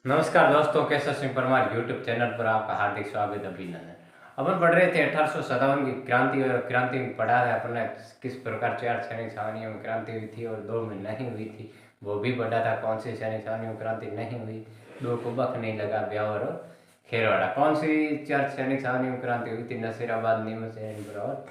नमस्कार दोस्तों, Keshav Singh Parmar YouTube channel पर आपका हार्दिक स्वागत अभिनंदन। अपन पढ़ रहे थे 1857 की क्रांति और क्रांति में पढ़ा है अपने किस प्रकार चार सैनिक छावनियों में क्रांति हुई थी और दो में नहीं हुई थी। वो भी पढ़ा था कौन सी सैनिक छावनियों में क्रांति नहीं हुई, दो को बख नहीं लगा, ब्यावर और खेरवाड़ा। कौन सी चार सैनिक छावनियों में क्रांति हुई थी? नसीराबाद, नीमच और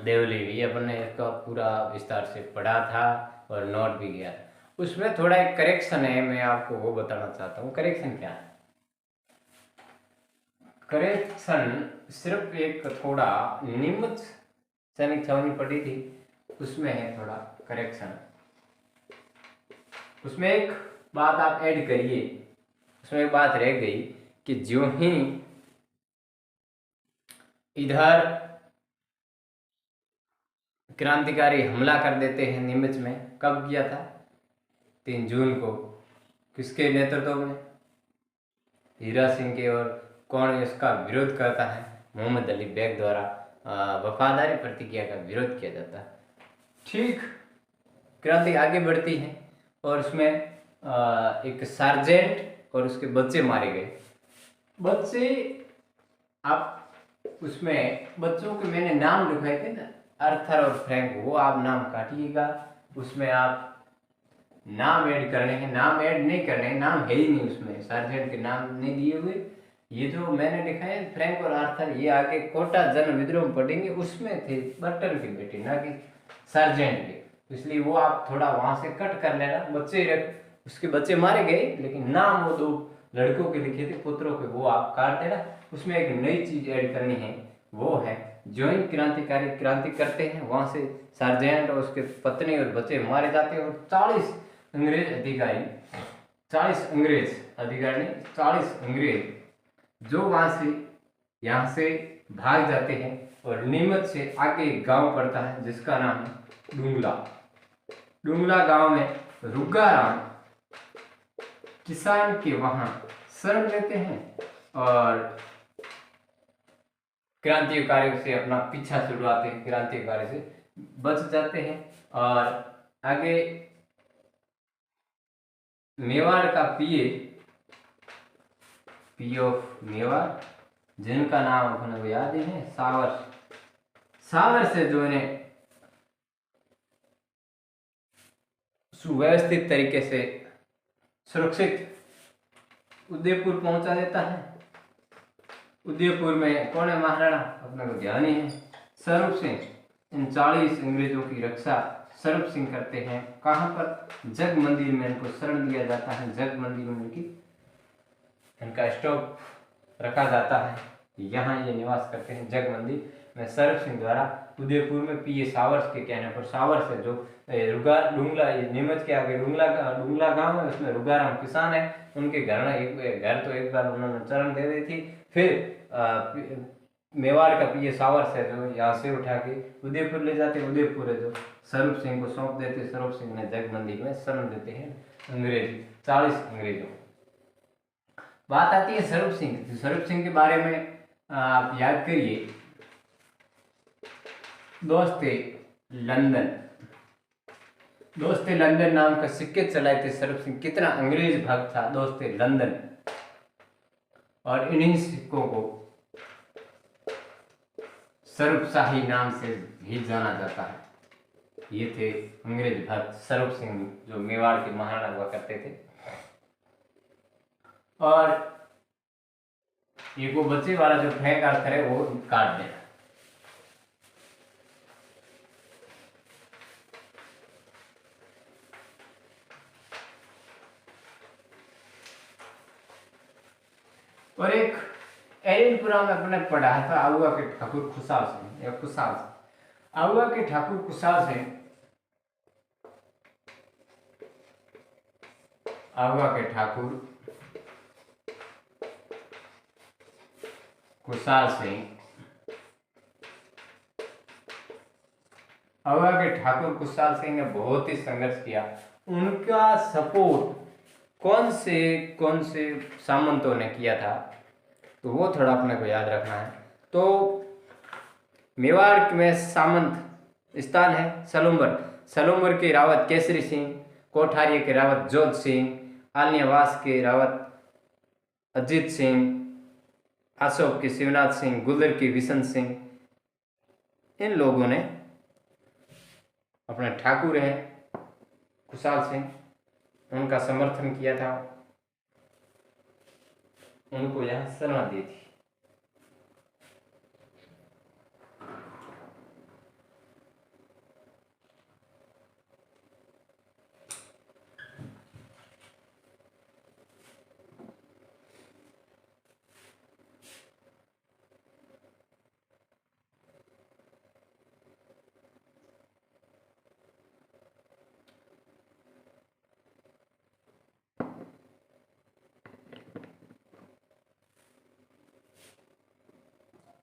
देवली। भी अपन ने इसका पूरा विस्तार से पढ़ा था और नोट भी किया था। उसमें थोड़ा एक करेक्शन है, मैं आपको वो बताना चाहता हूँ। करेक्शन क्या है? करेक्शन सिर्फ एक थोड़ा नीमच सैनिक छावनी पढ़ी थी, उसमें है थोड़ा करेक्शन। उसमें एक बात आप ऐड करिए, उसमें एक बात रह गई कि जो ही इधर क्रांतिकारी हमला कर देते हैं नीमच में। कब किया था? 3 जून को। किसके नेतृत्व में? हीरा सिंह के। और कौन इसका विरोध करता है? मोहम्मद अली बेग द्वारा वफादारी प्रतिज्ञा का विरोध किया जाता है। ठीक, क्रांति आगे बढ़ती है और उसमें एक सार्जेंट और उसके बच्चे मारे गए। बच्चे, आप उसमें बच्चों के मैंने नाम लिखाए थे ना, आर्थर और फ्रैंक, वो आप नाम काटिएगा। उसमें आप नाम ऐड करने हैं, नाम ऐड नहीं करने हैं, नाम है ही नहीं उसमें, सार्जेंट के नाम नहीं दिए हुए। ये जो मैंने लिखा है फ्रैंक और आर्थर, ये आगे कोटा जन विद्रोह में पढ़ेंगे, उसमें थे बर्टन के बेटे, ना कि सार्जेंट के। इसलिए वो आप थोड़ा वहां से कट कर लेना। बच्चे उसके बच्चे मारे गए, लेकिन नाम वो 2 लड़कों के लिखे थे, पुत्रों के, वो आप काट देना। उसमें एक नई चीज ऐड करनी है, वो है जो ही क्रांतिकारी क्रांति करते हैं वहां से सार्जेंट और उसके पत्नी और बच्चे मारे जाते हैं और 40 अंग्रेज अधिकारी, 40 अंग्रेज अधिकारी नहीं, 40 अंग्रेज जो वहां से यहाँ से भाग जाते हैं। और नीमच से आगे गांव पड़ता है जिसका नाम है डुंगला। डुंगला गांव में रुग्गाराम किसान के वहां शरण लेते हैं और क्रांतिकारियों से अपना पीछा छुड़वाते हैं, क्रांतिकारी से बच जाते हैं। और आगे मेवाड़ का पी ऑफ मेवाड़, जिनका नाम अपने को याद ही है, सावर से जो इन्हें सुव्यवस्थित तरीके से सुरक्षित उदयपुर पहुंचा देता है। उदयपुर में कौन है महाराणा? अपने को ध्यान ही है, स्वरूप सिंह। इन 40 अंग्रेजों की रक्षा स्वरूप सिंह करते हैं। कहां पर? जग मंदिर में इनको शरण दिया जाता है। जग मंदिर में इनका स्टॉप रखा जाता है, यहाँ ये निवास करते हैं जग मंदिर में। स्वरूप सिंह द्वारा उदयपुर में पीए सावर्स के कहने पर, सावर से जो डुंगला, नीमच के आगे डुंगला गांव है, उसमें रुगाराम किसान है, उनके घर तो एक बार उन्होंने चरण दे दी थी। फिर मेवाड़ का पीए सावर से जो यहाँ से उठा के उदयपुर ले जाते, उदयपुर है जो स्वरूप सिंह को सौंप देते। स्वरूप सिंह ने जग मंदिर में शरण देते हैं अंग्रेज, 40 अंग्रेजों। बात आती है स्वरूप सिंह की। स्वरूप सिंह के बारे में आप याद करिए, दोस्ते लंदन, दोस्ते लंदन नाम का सिक्के चलाए थे स्वरूप सिंह। कितना अंग्रेज भक्त था दोस्ते लंदन। और इन्हीं सिक्कों को स्वरूप शाही नाम से भी जाना जाता है। ये थे अंग्रेज भक्त स्वरूप सिंह, जो मेवाड़ के महाराणा हुआ करते थे। और ये वो बच्चे वाला जो फ्रैंक आर्थर है वो काट देना। और एक एरिनपुरा में अपने पढ़ा था आहुआ के ठाकुर खुशाल सिंह, या खुशाल सिंह, आहुआ के ठाकुर खुशाल सिंह, आहुआ के ठाकुर खुशाल सिंह, आहुआ के ठाकुर खुशाल सिंह ने बहुत ही संघर्ष किया। उनका सपोर्ट कौन से सामंतों ने किया था, तो वो थोड़ा अपने को याद रखना है। तो मेवाड़ में सामंत स्थान है सलूम्बर। सलूम्बर के रावत केसरी सिंह, कोठारिया के रावत जोध सिंह, आलियावास के रावत अजीत सिंह, अशोक के शिवनाथ सिंह, गुलर के विशन सिंह, इन लोगों ने अपने ठाकुर हैं खुशहाल सिंह, उनका समर्थन किया था, उनको यहाँ शरण दी थी।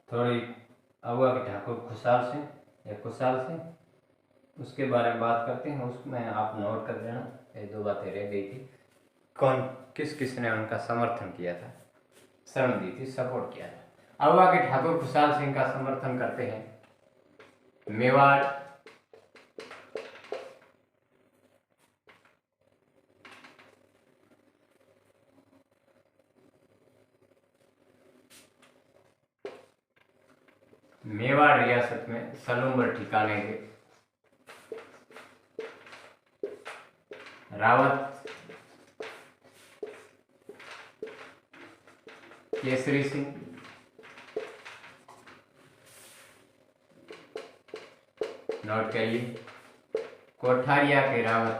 थोड़ी अगुआ के ठाकुर खुशहाल सिंह, उसके बारे में बात करते हैं। उसमें आप नोट कर लेना, ये दो बातें रह गई थी। कौन किस ने उनका समर्थन किया था, शरण दी थी, सपोर्ट किया था। अगुआ के ठाकुर खुशहाल सिंह का समर्थन करते हैं मेवाड़, मेवाड़ रियासत में सलूम्बर ठिकाने के रावत केसरी सिंह, नोट करिए, कोठारिया के रावत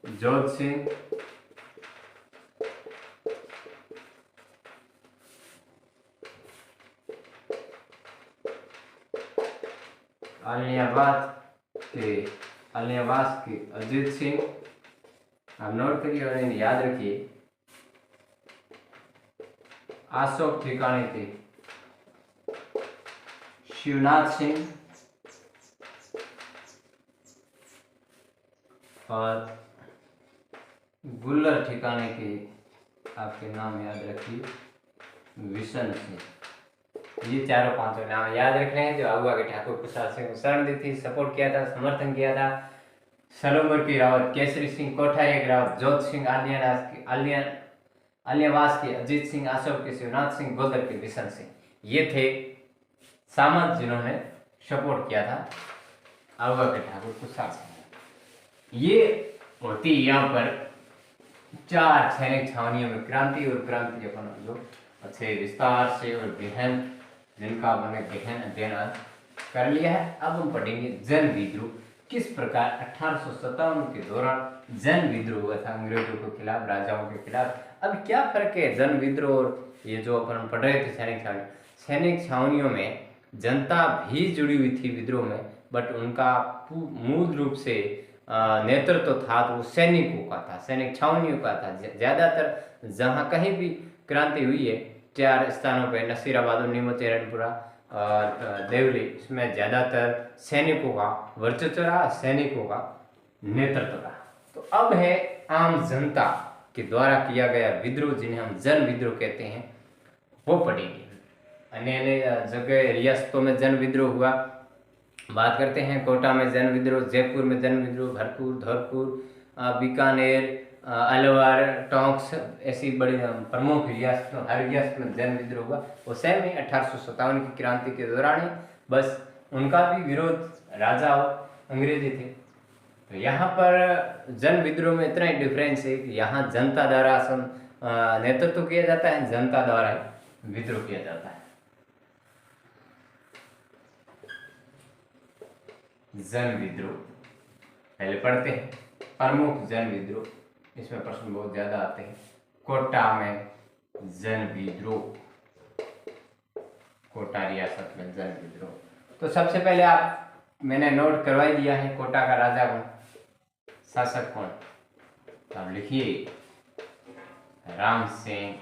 जोध सिंह, आलियावास के अजीत सिंह, आप नोट करिए और इन्हें याद रखिए। अशोक ठिकाने थे शिवनाथ सिंह और गुल्लर ठिकाने के, आपके नाम याद रखिए, विशन सिंह। ये चारों पांचों नाम याद रखने हैं जो अगुआ के ठाकुर खुशहाल सिंह को शरण दी थी, सपोर्ट किया था, समर्थन किया था। सलूम्बर की रावत केसरी सिंह, कोठारिया की रावत जोध सिंह, आलियावास के अजीत सिंह, अशोक के शिवनाथ सिंह, गोदर के विशन सिंह, ये थे सामंत जिन्होंने सपोर्ट किया था अगुआ के ठाकुर खुशहाल सिंह। ये होती यहाँ पर 4 सैनिक छावनियों में क्रांति, और क्रांति अपन जो अच्छे विस्तार से और गहन, जिनका मैंने गहन अध्ययन कर लिया है। अब हम पढ़ेंगे जन विद्रोह, किस प्रकार 1857 के दौरान जन विद्रोह हुआ था अंग्रेजों के खिलाफ, राजाओं के खिलाफ। अब क्या फर्क है जन विद्रोह और ये जो अपन पढ़ रहे थे सैनिक छावनियों में जनता भी जुड़ी हुई थी विद्रोह में, बट उनका मूल रूप से नेतृत्व था तो सैनिकों का था, सैनिक छावनियों का था। ज़्यादातर जहाँ कहीं भी क्रांति हुई है 4 स्थानों पे, नसीराबाद, नीमच, एरनपुरा और देवली, इसमें ज़्यादातर सैनिकों का वर्चस्व रहा, सैनिकों का नेतृत्व रहा। तो अब है आम जनता के द्वारा किया गया विद्रोह, जिन्हें हम जन विद्रोह कहते हैं, वो पढ़ेंगे। अन्य जगह रियासतों में जन विद्रोह हुआ, बात करते हैं। कोटा में जन विद्रोह, जयपुर में जन विद्रोह, भरतपुर, धौलपुर, बीकानेर, अलवर, टोंक, ऐसी बड़ी प्रमुख रियासतों, हर रियासत में जन विद्रोह हुआ। वो सेम ही 1857 की क्रांति के दौरान ही, बस उनका भी विरोध राजा और अंग्रेजी थे। तो यहाँ पर जन विद्रोह में इतना ही डिफरेंस है कि यहाँ जनता द्वारा नेतृत्व किया जाता है, जनता द्वारा विद्रोह किया जाता है। जन विद्रोह पहले पढ़ते हैं। प्रमुख जन विद्रोह, इसमें प्रश्न बहुत ज्यादा आते हैं। कोटा में जन विद्रोह, कोटा रियासत में जन विद्रोह। तो सबसे पहले मैंने नोट करवाई दिया है कोटा का राजा कौन, शासक कौन। तो आप लिखिए राम सिंह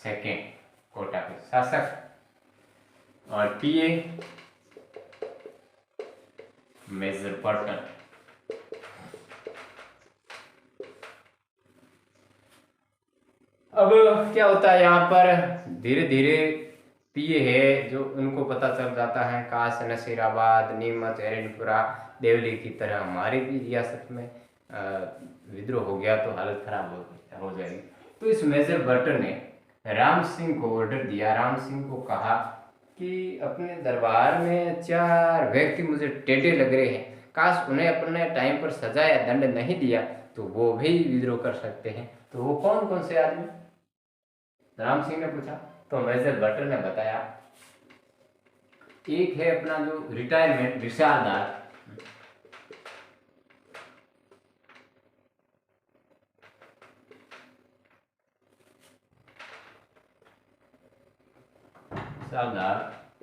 सेकेंड कोटा के शासक, और पीए मेजर पर्टन। अब क्या होता है यहाँ पर, धीरे धीरे पीए है जो उनको पता चल जाता है काश नसीराबाद, नीमच, एरनपुरा, देवली की तरह हमारी भी रियासत में विद्रोह हो गया तो हालत खराब हो जाएगी। तो इस मेजर बर्टन ने राम सिंह को ऑर्डर दिया, राम सिंह को कहा कि अपने दरबार में 4 व्यक्ति मुझे टेढ़े लग रहे हैं, काश उन्हें अपने टाइम पर सजा या दंड नहीं दिया तो वो भी विद्रोह कर सकते हैं। तो वो कौन कौन से आदमी, राम सिंह ने पूछा। तो मेजर बर्टन ने बताया, एक है अपना जो रिटायरमेंट रिसालदार,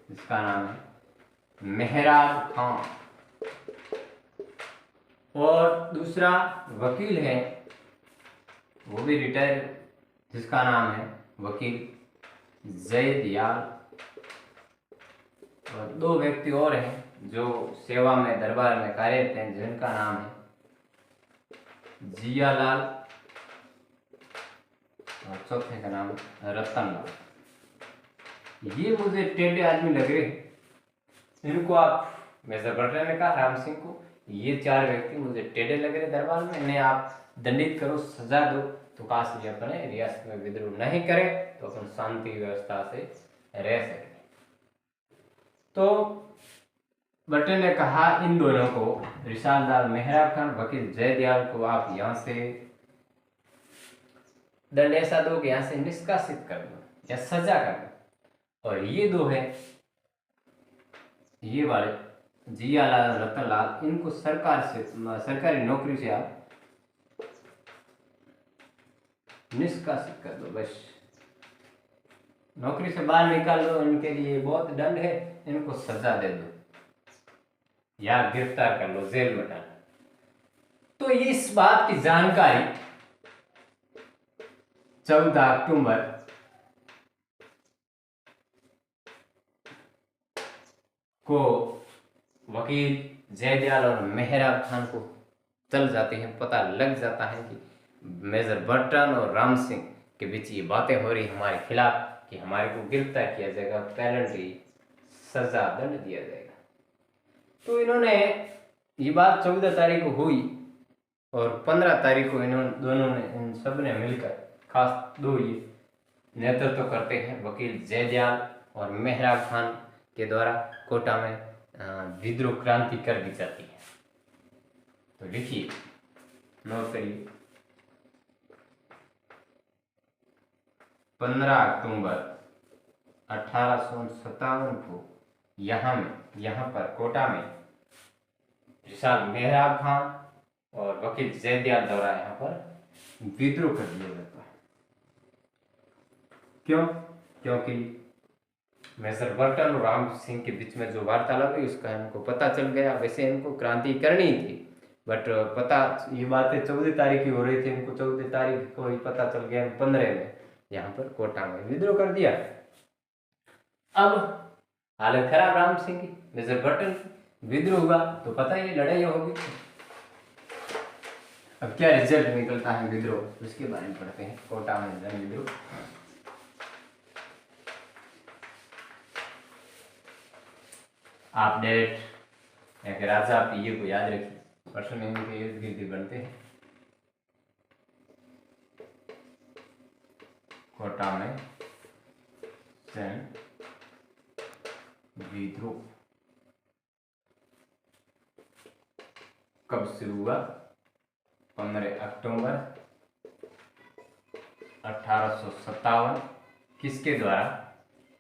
जिसका नाम है मेहराब खान, और दूसरा वकील है, वो भी रिटायर, जिसका नाम है वकील जयदयाल, और 2 व्यक्ति और हैं जो सेवा में दरबार में कार्यरत हैं, जिनका नाम है जियालाल और चौथे का नाम रतनलाल। ये मुझे टेढ़े आदमी लग रहे हैं, इनको आप, मेजर बर्टन ने कहा राम सिंह को, ये 4 व्यक्ति मुझे टेढ़े लग रहे दरबार में, इन्हें आप दंडित करो, सजा दो, तो काश ये अपने रियासत में विद्रोह नहीं करे तो अपन शांति व्यवस्था से रह सके। तो बर्टन ने कहा इन दोनों को, रिसालदार मेहराब खान, वकील जयदयाल को आप यहाँ से दंड ऐसा दो कि यहाँ से निष्कासित कर दो या सजा कर दो। और ये 2 है, ये वाले जियालाल रतनलाल, इनको सरकारी नौकरी से आप निष्कासित कर दो, बस नौकरी से बाहर निकाल दो, इनके लिए बहुत दंड है, इनको सजा दे दो या गिरफ्तार कर लो, जेल में डाल। तो इस बात की जानकारी 14 अक्टूबर को वकील जयदयाल और मेहराब खान को चल जाते हैं, पता लग जाता है कि मेजर बर्टन और राम सिंह के बीच ये बातें हो रही हमारे खिलाफ कि हमारे को गिरफ्तार किया जाएगा, पेनल्टी, सजा, दंड दिया जाएगा। तो इन्होंने, ये बात 14 तारीख को हुई और 15 तारीख को दोनों ने, इन सब ने मिलकर, खास 2 ये नेतृत्व करते हैं, वकील जयदयाल और मेहराब खान के द्वारा कोटा में विद्रोह क्रांति कर दी जाती है। तो लिखिए, नोट करिए, 15 अक्टूबर 1857 को यहाँ पर कोटा में रिसाल मेहराब खान और वकील जयदयाल द्वारा यहाँ पर विद्रोह कर दिया जाता है। क्यों? क्योंकि मेजर बर्टन और राम सिंह के बीच में जो वार्तालाप हुई उसका इनको पता चल गया। वैसे इनको क्रांति करनी थी, बट पता, ये बातें 14 तारीख की हो रही थी, इनको 14 तारीख को ही पता चल गया, 15 में यहाँ पर कोटा में विद्रोह कर दिया। अब हालत खराब राम सिंह की, मेजर बर्टन विद्रोह हुआ तो पता ही लड़ाई होगी। अब क्या रिजल्ट निकलता है विद्रोह, उसके बारे में पढ़ते हैं। कोटा में जन विद्रोह, आप डेट एक राजा पीए को याद रखिए, परसों इनके इर्द गिर्द बनते हैं। कोटा में जन विद्रोह कब शुरू हुआ? 15 अक्टूबर 1857। किसके द्वारा?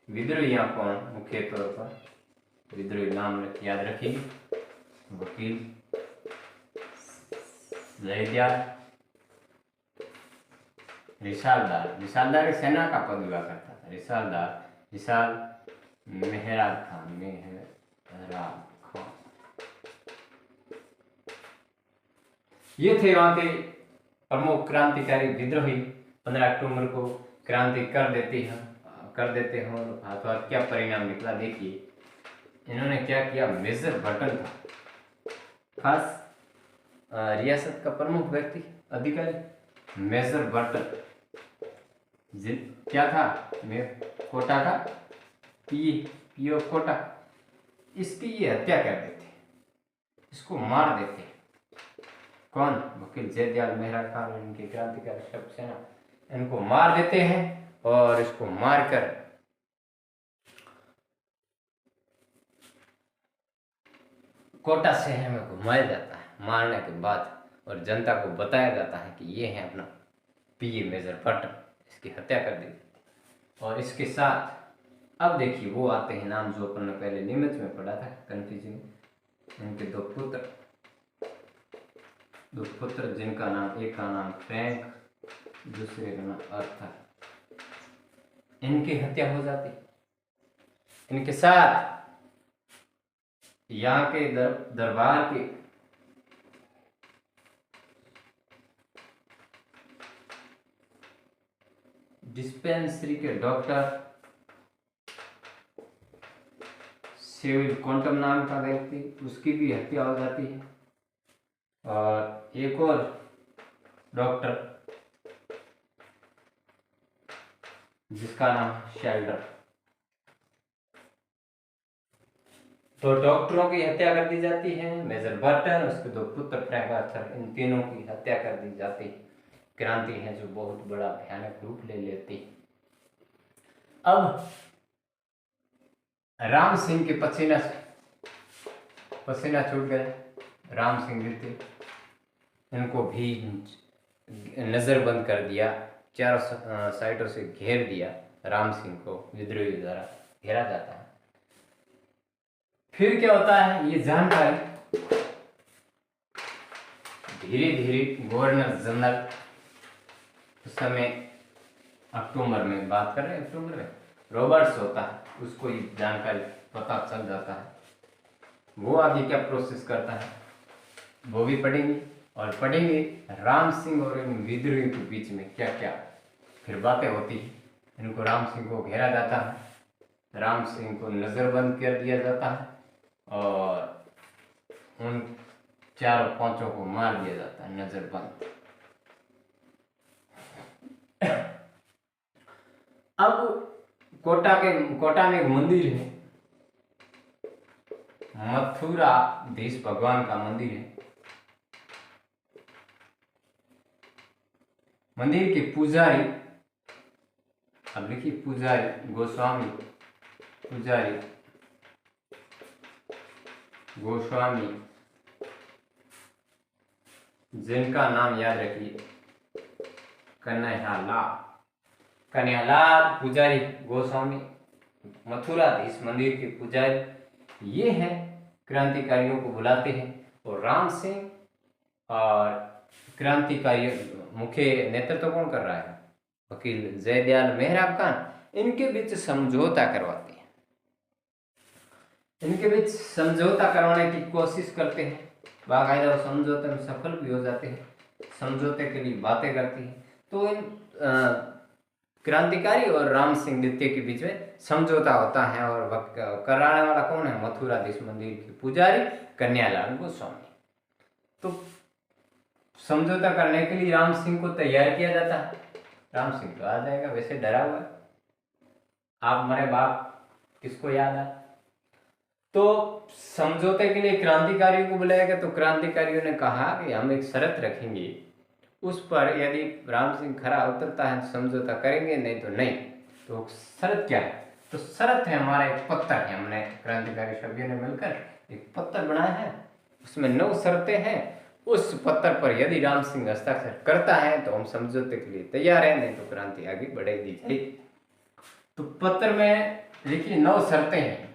विद्रोहियों कौन? मुख्य तौर पर विद्रोही नाम याद रखिए, वकील जयदयाल, रिसालदार सेना का पद हुआ करता था, रिसाल मेहराब खान, ये थे वहां के प्रमुख क्रांतिकारी विद्रोही। 15 अक्टूबर को क्रांति कर देते हैं और हाथों हाथ क्या परिणाम निकला देखिए। इन्होंने क्या किया? मेजर बर्टन था खास रियासत का प्रमुख व्यक्ति, अधिकारी मेजर बर्टन क्या था? कोटा का पीए ऑफ कोटा। इसकी ये हत्या कर देते, इसको मार देते। कौन, वकील जयदयाल मेहरा खान और इनकी क्रांतिकारी शब्द सेना इनको मार देते हैं और इसको मारकर कोटा शहर में घुमाया जाता है मारने के बाद, और जनता को बताया जाता है कि ये है अपना पीए मेजर भट्ट, इसकी हत्या कर दी। और इसके साथ अब देखिए वो आते हैं नाम जो अपन ने पहले निमित्त में पढ़ा था कंफ्यूजन, इनके दो पुत्र जिनका नाम, एक का नाम फ्रैंक, दूसरे का नाम अर्थर, इनकी हत्या हो जाती। इनके साथ यहाँ के दरबार के डिस्पेंसरी के डॉक्टर सिविल क्वांटम नाम का व्यक्ति, उसकी भी हत्या हो जाती है। और एक और डॉक्टर जिसका नाम शेल्डर, तो डॉक्टरों की हत्या कर दी जाती है। मेजर बर्टन, उसके दो पुत्र फ्रैंक आर्थर, इन तीनों की हत्या कर दी जाती है। क्रांति है जो बहुत बड़ा भयानक रूप ले लेती है। अब राम सिंह के पसीना छूट गए, राम सिंह द्वितीय, इनको भी नजरबंद कर दिया, चारों साइडों से घेर दिया। राम सिंह को विद्रोही द्वारा घेरा जाता है। फिर क्या होता है, ये जानकारी धीरे धीरे गवर्नर जनरल, उस समय अक्टूबर में बात कर रहे हैं, अक्टूबर में रॉबर्ट्स होता है, उसको ये जानकारी पता चल जाता है। वो आगे क्या प्रोसेस करता है वो भी पढ़ेंगे, और पढ़ेंगे राम सिंह और इन विद्रोहियों के बीच में क्या क्या फिर बातें होती है। इनको राम सिंह को घेरा जाता है, राम सिंह को नजरबंद कर दिया जाता है और उन चारों पांचों को मार दिया जाता है नजरबंद। अब कोटा में एक मंदिर है, मथुराधीश भगवान का मंदिर है। मंदिर के पुजारी, अब लिखिए पुजारी गोस्वामी, जिनका नाम याद रखिए कन्हैयालाल पुजारी गोस्वामी, मथुराधीश मंदिर के पुजारी, ये हैं क्रांतिकारियों को बुलाते हैं। और राम सिंह और क्रांतिकारी मुख्य नेतृत्व कौन कर रहा है, वकील जयदयाल मेहरा खान, इनके बीच समझौता करवाते हैं। इनके बीच समझौता करवाने की कोशिश करते हैं, बाकायदा वो समझौते में सफल भी हो जाते हैं, समझौते के लिए बातें करती हैं। तो इन क्रांतिकारी और राम सिंह द्वितीय के बीच में समझौता होता है, और कराने वाला कौन है, मथुराधीश मंदिर के पुजारी कन्हैयालाल गोस्वामी। तो समझौता करने के लिए राम सिंह को तैयार किया जाता है। राम सिंह तो आ जाएगा, वैसे डरा हुआ है, आप मरे बाप किसको याद है। तो समझौते के लिए क्रांतिकारियों को बुलाया गया। तो क्रांतिकारियों ने कहा कि हम एक शर्त रखेंगे, उस पर यदि राम सिंह खरा उतरता है तो समझौता करेंगे, नहीं तो नहीं। तो शर्त क्या है, तो शर्त है हमारा एक पत्र है, हमने क्रांतिकारी सभ्यों ने मिलकर एक पत्र बनाया है, उसमें 9 शर्तें हैं। उस पत्र पर यदि राम सिंह हस्ताक्षर करता है तो हम समझौते के लिए तैयार हैं, नहीं तो क्रांति आगे बढ़ेगी जाएगी। तो पत्र में लिखिए 9 शर्तें हैं,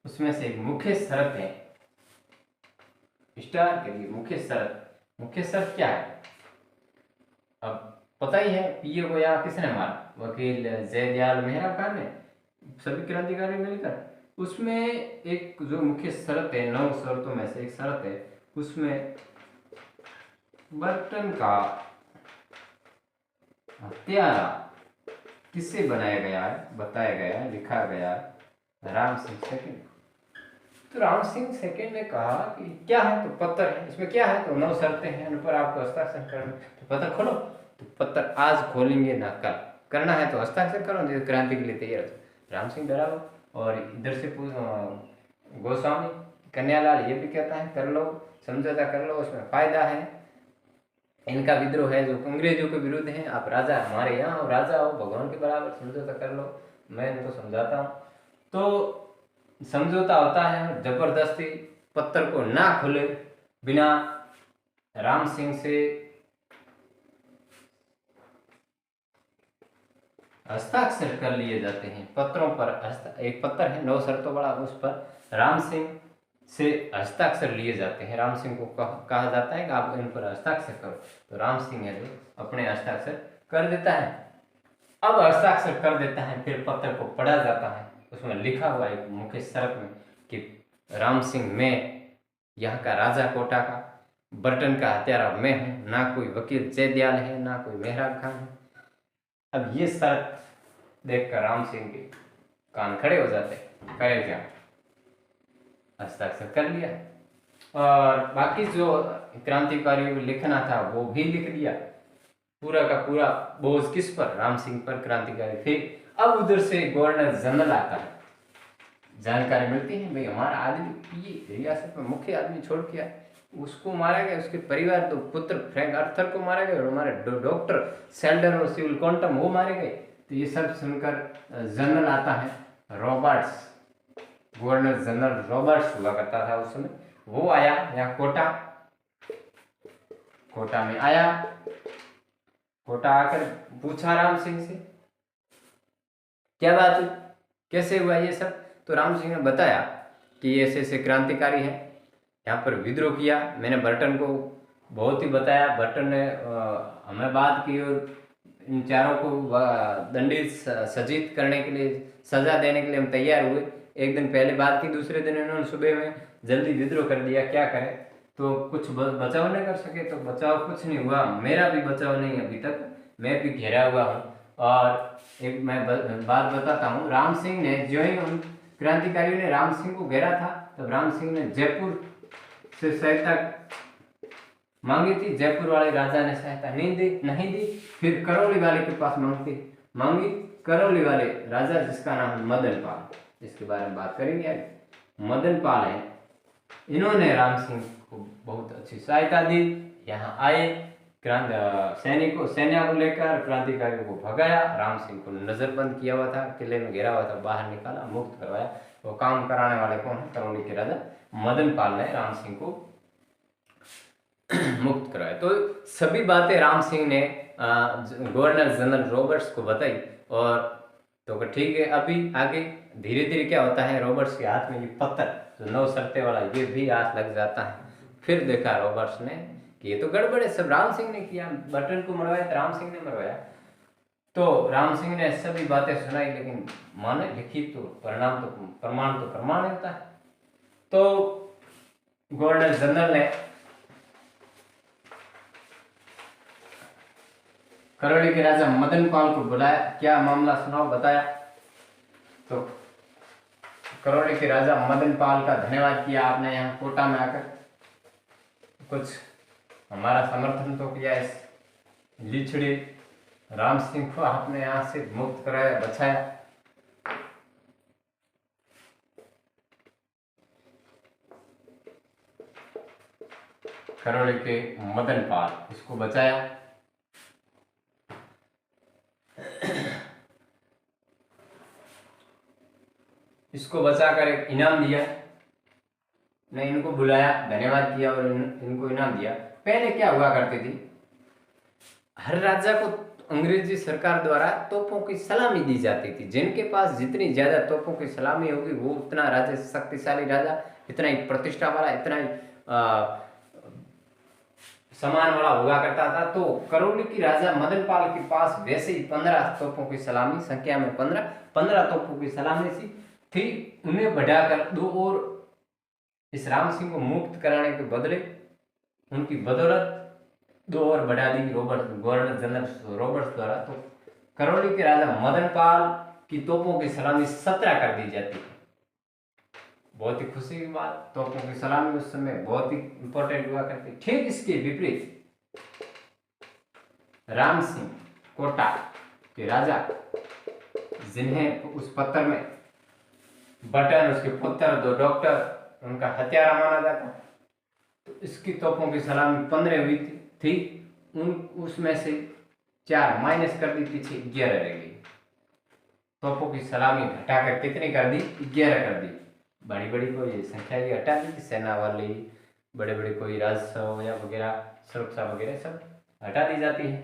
उसमें से एक मुख्य शर्त है, स्टार के लिए मुख्य शर्त क्या है। अब पता ही है पीए को यहाँ किसने मारा, वकील जयदयाल मेहरा खान ने, सभी क्रांतिकारी मिलकर। उसमें एक जो मुख्य शर्त है, 9 शर्तों में से एक शर्त है, उसमें बर्टन का हत्यारा किससे बनाया गया है, बताया गया है, लिखा गया है, राम सिंह सेकंड। तो राम सिंह सेकंड ने कहा कि क्या है, तो पत्र है, इसमें क्या है, तो 9 शर्तें हैं, उन पर आपको हस्ताक्षर करना। तो पत्र खोलो, तो पत्र आज खोलेंगे ना कल, करना है तो हस्ताक्षर करो, नहीं तो क्रांति के लिए तैयार हो। राम सिंह डरा हुआ, और इधर से गोस्वामी कन्यालाल ये भी कहता है कर लो, समझौता कर लो, उसमें फायदा है। इनका विद्रोह है जो अंग्रेजों के विरुद्ध है, आप राजा हमारे यहाँ हो, राजा हो, भगवान के बराबर, समझौता कर लो, मैं इनको समझाता हूँ। तो समझौता होता है, जबरदस्ती पत्थर को ना खुले बिना राम सिंह से हस्ताक्षर कर लिए जाते हैं। पत्रों पर एक पत्र है 9 शर्तों वाला, उस पर राम सिंह से हस्ताक्षर लिए जाते हैं। राम सिंह को कहा जाता है कि आप इन पर हस्ताक्षर करो, तो राम सिंह है जो अपने हस्ताक्षर कर देता है। अब हस्ताक्षर कर देता है, फिर पत्र को पढ़ा जाता है, उसमें लिखा हुआ एक मुख्य शर्त में कि राम सिंह मैं यहाँ का राजा कोटा का, बर्टन का हत्यारा मैं हूँ, ना कोई वकील जयदयाल है, ना कोई मेहराब खान है। अब ये शर्त देखकर राम सिंह के कान खड़े हो जाते, करे क्या, हस्ताक्षर कर लिया। और बाकी जो क्रांतिकारियों को लिखना था वो भी लिख दिया, पूरा का पूरा बोझ किस पर, राम सिंह पर, क्रांतिकारी थे। अब उधर से गवर्नर जनरल आता है, जानकारी मिलती है भाई हमारा आदमी ये रियासत में मुख्य आदमी छोड़ किया, उसको मारा गया, उसके परिवार दो पुत्र फ्रैंक आर्थर को मारा गया, और हमारे डॉक्टर सेल्डर और सिविल क्वांटम वो मारे गए। तो ये सब सुनकर जनरल आता है, रॉबर्ट्स, गवर्नर जनरल रॉबर्ट्स हुआ करता था उस समय, वो आया यहाँ कोटा में आया। कोटा आकर पूछा राम सिंह से क्या बात हुई, कैसे हुआ ये सब। तो राम सिंह ने बताया कि ऐसे ऐसे क्रांतिकारी है, यहाँ पर विद्रोह किया, मैंने बर्टन को बहुत ही बताया, बर्टन ने हमें बात की और इन चारों को दंडित सजित करने के लिए, सजा देने के लिए हम तैयार हुए। एक दिन पहले बात की, दूसरे दिन इन्होंने सुबह में जल्दी विद्रोह कर दिया, क्या करें। तो कुछ बचाव नहीं कर सके, तो बचाव कुछ नहीं हुआ, मेरा भी बचाव नहीं अभी तक, मैं भी घिरा हुआ हूँ। और एक मैं बात बताता हूँ, राम सिंह ने जो ही उन क्रांतिकारियों ने राम सिंह को घेरा था, तब राम सिंह ने जयपुर से सहायता मांगी थी, जयपुर वाले राजा ने सहायता नहीं दी। फिर करौली वाले के पास मांगी, करौली वाले राजा जिसका नाम है मदन पाल, इसके बारे में बात करेंगे आज। मदन पाल है, इन्होंने राम सिंह को बहुत अच्छी सहायता दी। यहाँ आए, सेना को लेकर क्रांतिकारियों को भगाया, राम सिंह को नजरबंद किया हुआ था, किले में घेरा हुआ था, बाहर निकाला, मुक्त करवाया। वो काम कराने वाले कौन है, करौली के राजा मदन पाल ने राम सिंह को मुक्त करवाया। तो सभी बातें राम सिंह ने गवर्नर जनरल रॉबर्ट्स को बताई, और तो ठीक है। अभी आगे धीरे धीरे क्या होता है, रॉबर्ट्स के हाथ में ये पत्थर जो 9 शर्तें वाला ये भी हाथ लग जाता है। फिर देखा रॉबर्ट्स ने कि ये तो गड़बड़ है, सब राम सिंह ने किया, बर्टन को मरवाया तो राम सिंह ने मरवाया। तो राम सिंह ने सभी बातें सुनाई, लेकिन माने लिखित तो प्रमाण तो प्रमाण होता है। तो गवर्नर जनरल ने करौली के राजा मदन पाल को बुलाया, क्या मामला सुनाओ, बताया। तो करौली के राजा मदन पाल का धन्यवाद किया, आपने यहाँ कोटा में आकर कुछ हमारा समर्थन तो किया, इस लिछड़े राम सिंह को आपने यहाँ से मुक्त कराया, बचाया। करौली के मदन पाल इसको बचाया। इसको बचाकर एक इनाम दिया, ने इनको बुलाया, धन्यवाद किया और इनको इनाम दिया। पहले क्या हुआ करती थी, हर राजा को अंग्रेजी सरकार द्वारा तोपों की सलामी दी जाती थी, जिनके पास जितनी ज्यादा तोपों की सलामी होगी वो उतना राजा शक्तिशाली राजा, इतना ही प्रतिष्ठा वाला, इतना ही सम्मान वाला हुआ करता था। तो करौली की राजा मदन पाल के पास वैसे ही 15 तोपों की सलामी, संख्या में 15 तोपों की सलामी थी, उन्हें बढ़ाकर 2 और इस राम सिंह को मुक्त कराने के बदले उनकी बदौलत 2 और बढ़ा दी गवर्नर जनरल रॉबर्ट्स द्वारा। तो करौली के राजा मदन पाल की तोपों की सलामी 17 कर दी जाती है। बहुत ही खुशी की बात, तोपों की सलामी उस समय बहुत ही इंपॉर्टेंट हुआ करती। ठीक इसके विपरीत राम सिंह कोटा के राजा, जिन्हें उस पत्थर में बटन, उसके पुत्र 2 डॉक्टर उनका हत्यारा माना जाता है। तो इसकी तोपों की सलामी 15 हुई थी, उन उसमें से 4 माइनस कर दी, पीछे 11 रह गई। तोपों की सलामी घटाकर कितनी कर दी? 11 कर दी। बड़ी बड़ी कोई संख्या ये हटा दी, सेना वाली बड़े बड़े कोई राजस्व या वगैरह सुरक्षा वगैरह सब हटा दी जाती है,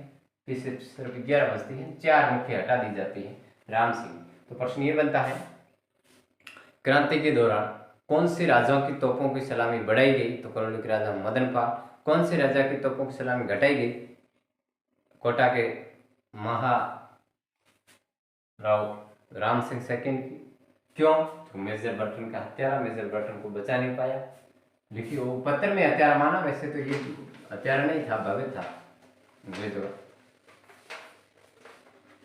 पीछे सिर्फ 11 बचती है, 4 मुख्य हटा दी जाती है। राम सिंह। तो प्रश्न ये बनता है, क्रांति के दौरान कौन से राजाओं की तोपों की सलामी बढ़ाई गई? तो करौली के राजा मदन पाल। कौन से राजा की तोपों की सलामी घटाई गई? कोटा के महाराव राम सिंह सेकंड की। क्यों? तो मेजर बर्टन का हत्यारा, मेजर बर्टन को बचा नहीं पाया। लिखिए वो पत्र में हत्यारा माना, वैसे तो ये हत्यारा नहीं था, भव्य था। तो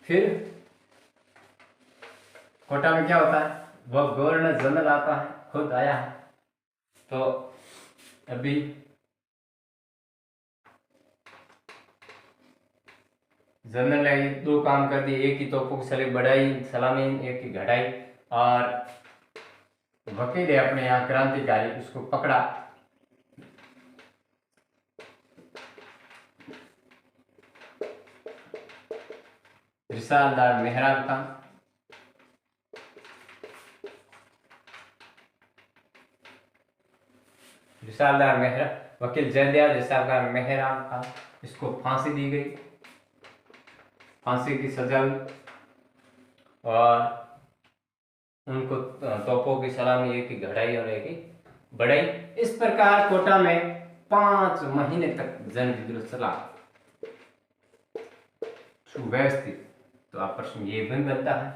फिर कोटा में क्या होता है? वह गवर्नर जनरल आता है, खुद आया है। तो अभी जनरल ने 2 काम कर दिए, एक ही तोपों की सलामी, एक की घटाई। और वकील है अपने यहाँ क्रांतिकारी, उसको पकड़ा। रिसालदार मेहराब खान, वकील जयदयाल रिसालदार मेहराब खान, इसको फांसी दी गई, फांसी की सजा हुई। और उनको तोपों की सलामी, एक की घटाई और एक की बढ़ाई। इस प्रकार कोटा में 5 महीने तक जन विद्रोह चला सुव्यवस्थित। तो आप प्रश्न ये भी बनता है,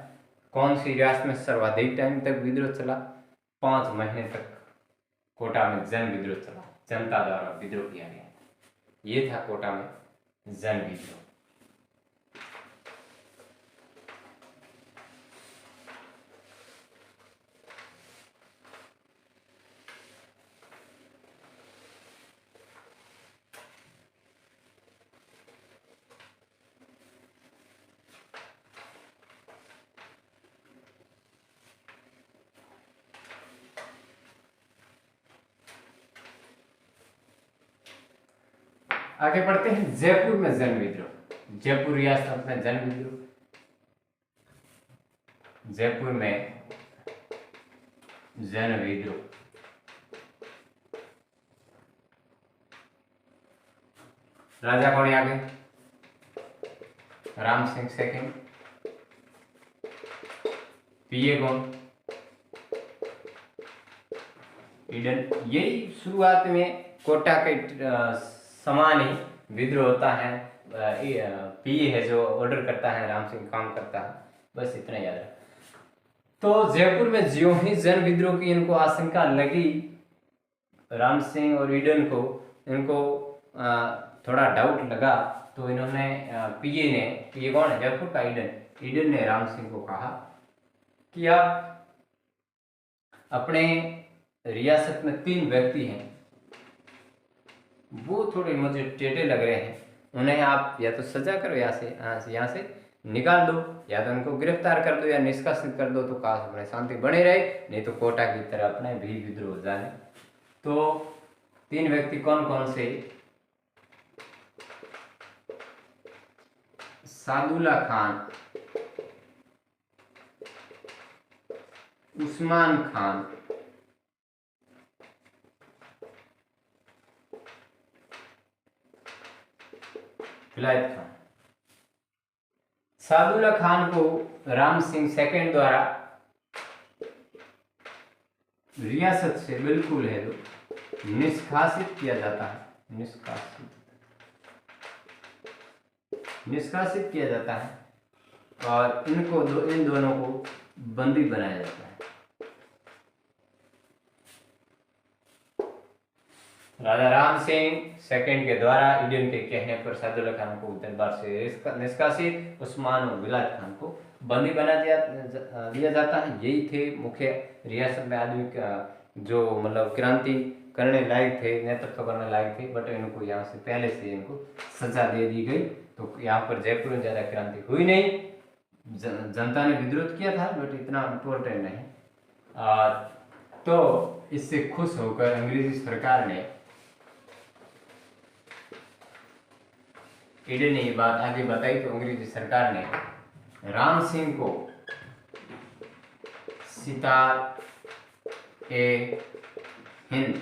कौन सी रियासत में सर्वाधिक टाइम तक विद्रोह चला? 5 महीने तक कोटा में जन विद्रोह चला, जनता द्वारा विद्रोह किया गया। ये था कोटा में जन विद्रोह। आगे बढ़ते हैं, जयपुर में जन विद्रोह। जयपुर रियासत में जन विद्रोह। जयपुर में जन विद्रोह। राजा कौन आगे? राम सिंह सेकंड। पीए कौन? ईडन। यही शुरुआत में कोटा के समान ही विद्रोह होता है। पीए है जो ऑर्डर करता है, राम सिंह काम करता है, बस इतना याद है। तो जयपुर में ज्यों ही जन विद्रोह की इनको आशंका लगी, राम सिंह और ईडन को, इनको थोड़ा डाउट लगा, तो इन्होंने पीए कौन है? जयपुर का ईडन ने राम सिंह को कहा कि आप अपने रियासत में 3 व्यक्ति हैं, वो थोड़े मुझे टेढ़े लग रहे हैं, उन्हें आप या तो सजा करो, यहाँ से निकाल दो, या तो उनको गिरफ्तार कर दो या निष्कासित कर दो, तो काश अपने शांति बने रहे, नहीं तो कोटा की तरह अपने भी विद्रोह हो जाए। तो 3 व्यक्ति कौन कौन से? सादुल्ला खान, उस्मान खान, विलायत खान। सादुल्ला खान को राम सिंह सेकंड द्वारा रियासत से बिल्कुल है निष्कासित किया जाता है, निष्कासित किया जाता है, और इन दोनों को बंदी बनाया जाता है। राजा राम सिंह सेकंड के द्वारा ईडन के कहने पर सादुल्ला खान को दरबार से निष्कासित, उस्मान और विलायत खान को बंदी बना दिया जाता है। यही थे मुख्य रियासत में आदमी जो मतलब क्रांति करने लायक थे, नेतृत्व करने लायक थे, बट इनको यहाँ से पहले से इनको सजा दे दी गई। तो यहाँ पर जयपुर में ज़्यादा क्रांति हुई नहीं, जनता ने विद्रोह किया था, बट इतना इम्पोर्टेंट नहीं। और तो इससे खुश होकर अंग्रेजी सरकार ने ईडे ने ये बात आगे बताई तो अंग्रेजी सरकार ने राम सिंह को सितार ए हिंद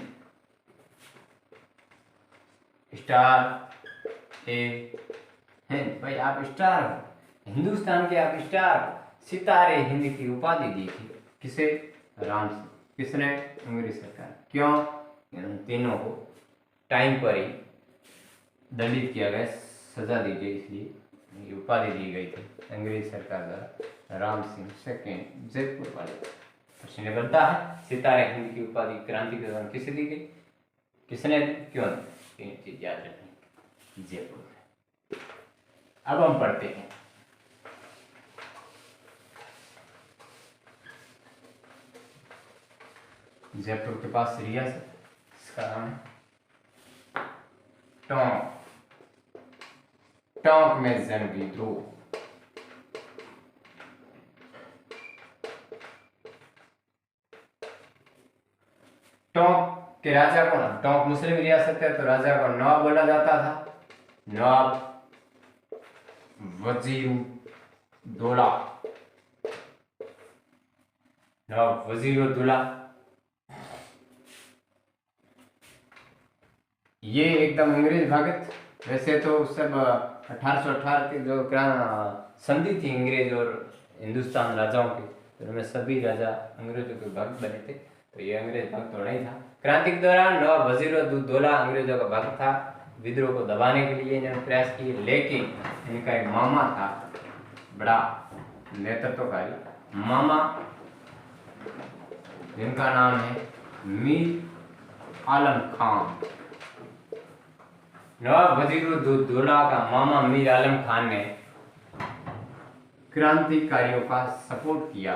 स्टार ए हिंद, भाई आप स्टार हो, हिंदुस्तान के आप स्टार, सितारे हिंद की उपाधि दी थी। किसे? राम सिंह। किसने? अंग्रेज सरकार। क्यों? इन तीनों को टाइम पर ही दंडित किया गया, सजा दी गई, इसलिए ये उपाधि दी गई थी अंग्रेज सरकार द्वारा। राम सिंह सेकेंड जयपुर वाले प्रश्न बनता है, सितारे हिंद की उपाधि क्रांति के दौरान किसे दी गई, किसने, क्यों? तीन चीज याद रखनी जयपुर में। अब हम पढ़ते हैं जयपुर के पास रियासत, इसका नाम है टोंक। टोंक में जन विद्रोह। टोंक के राजा को, टोंक मुस्लिम रियासत है तो राजा को नवाब बोला जाता था, नवाब वजीरुद्दौला, नवाब वजीरुद्दौला। ये एकदम अंग्रेज भगत। वैसे तो सब 1818 के जो संधि थी अंग्रेज और हिंदुस्तान राजाओं की, तो उनमें सभी राजा अंग्रेजों के भक्त बने थे, तो ये अंग्रेज भक्त तो नहीं था। क्रांति के दौरान नवाब वजीरुद्दौला अंग्रेजों का भक्त था। विद्रोह को दबाने के लिए इन्होंने प्रयास किए, लेकिन इनका एक मामा था, बड़ा नेतृत्वकारी मामा, जिनका नाम है मीर आलम खान। नवाब वजीरुद्दौला का मामा मीर आलम खान ने क्रांतिकारियों का सपोर्ट किया,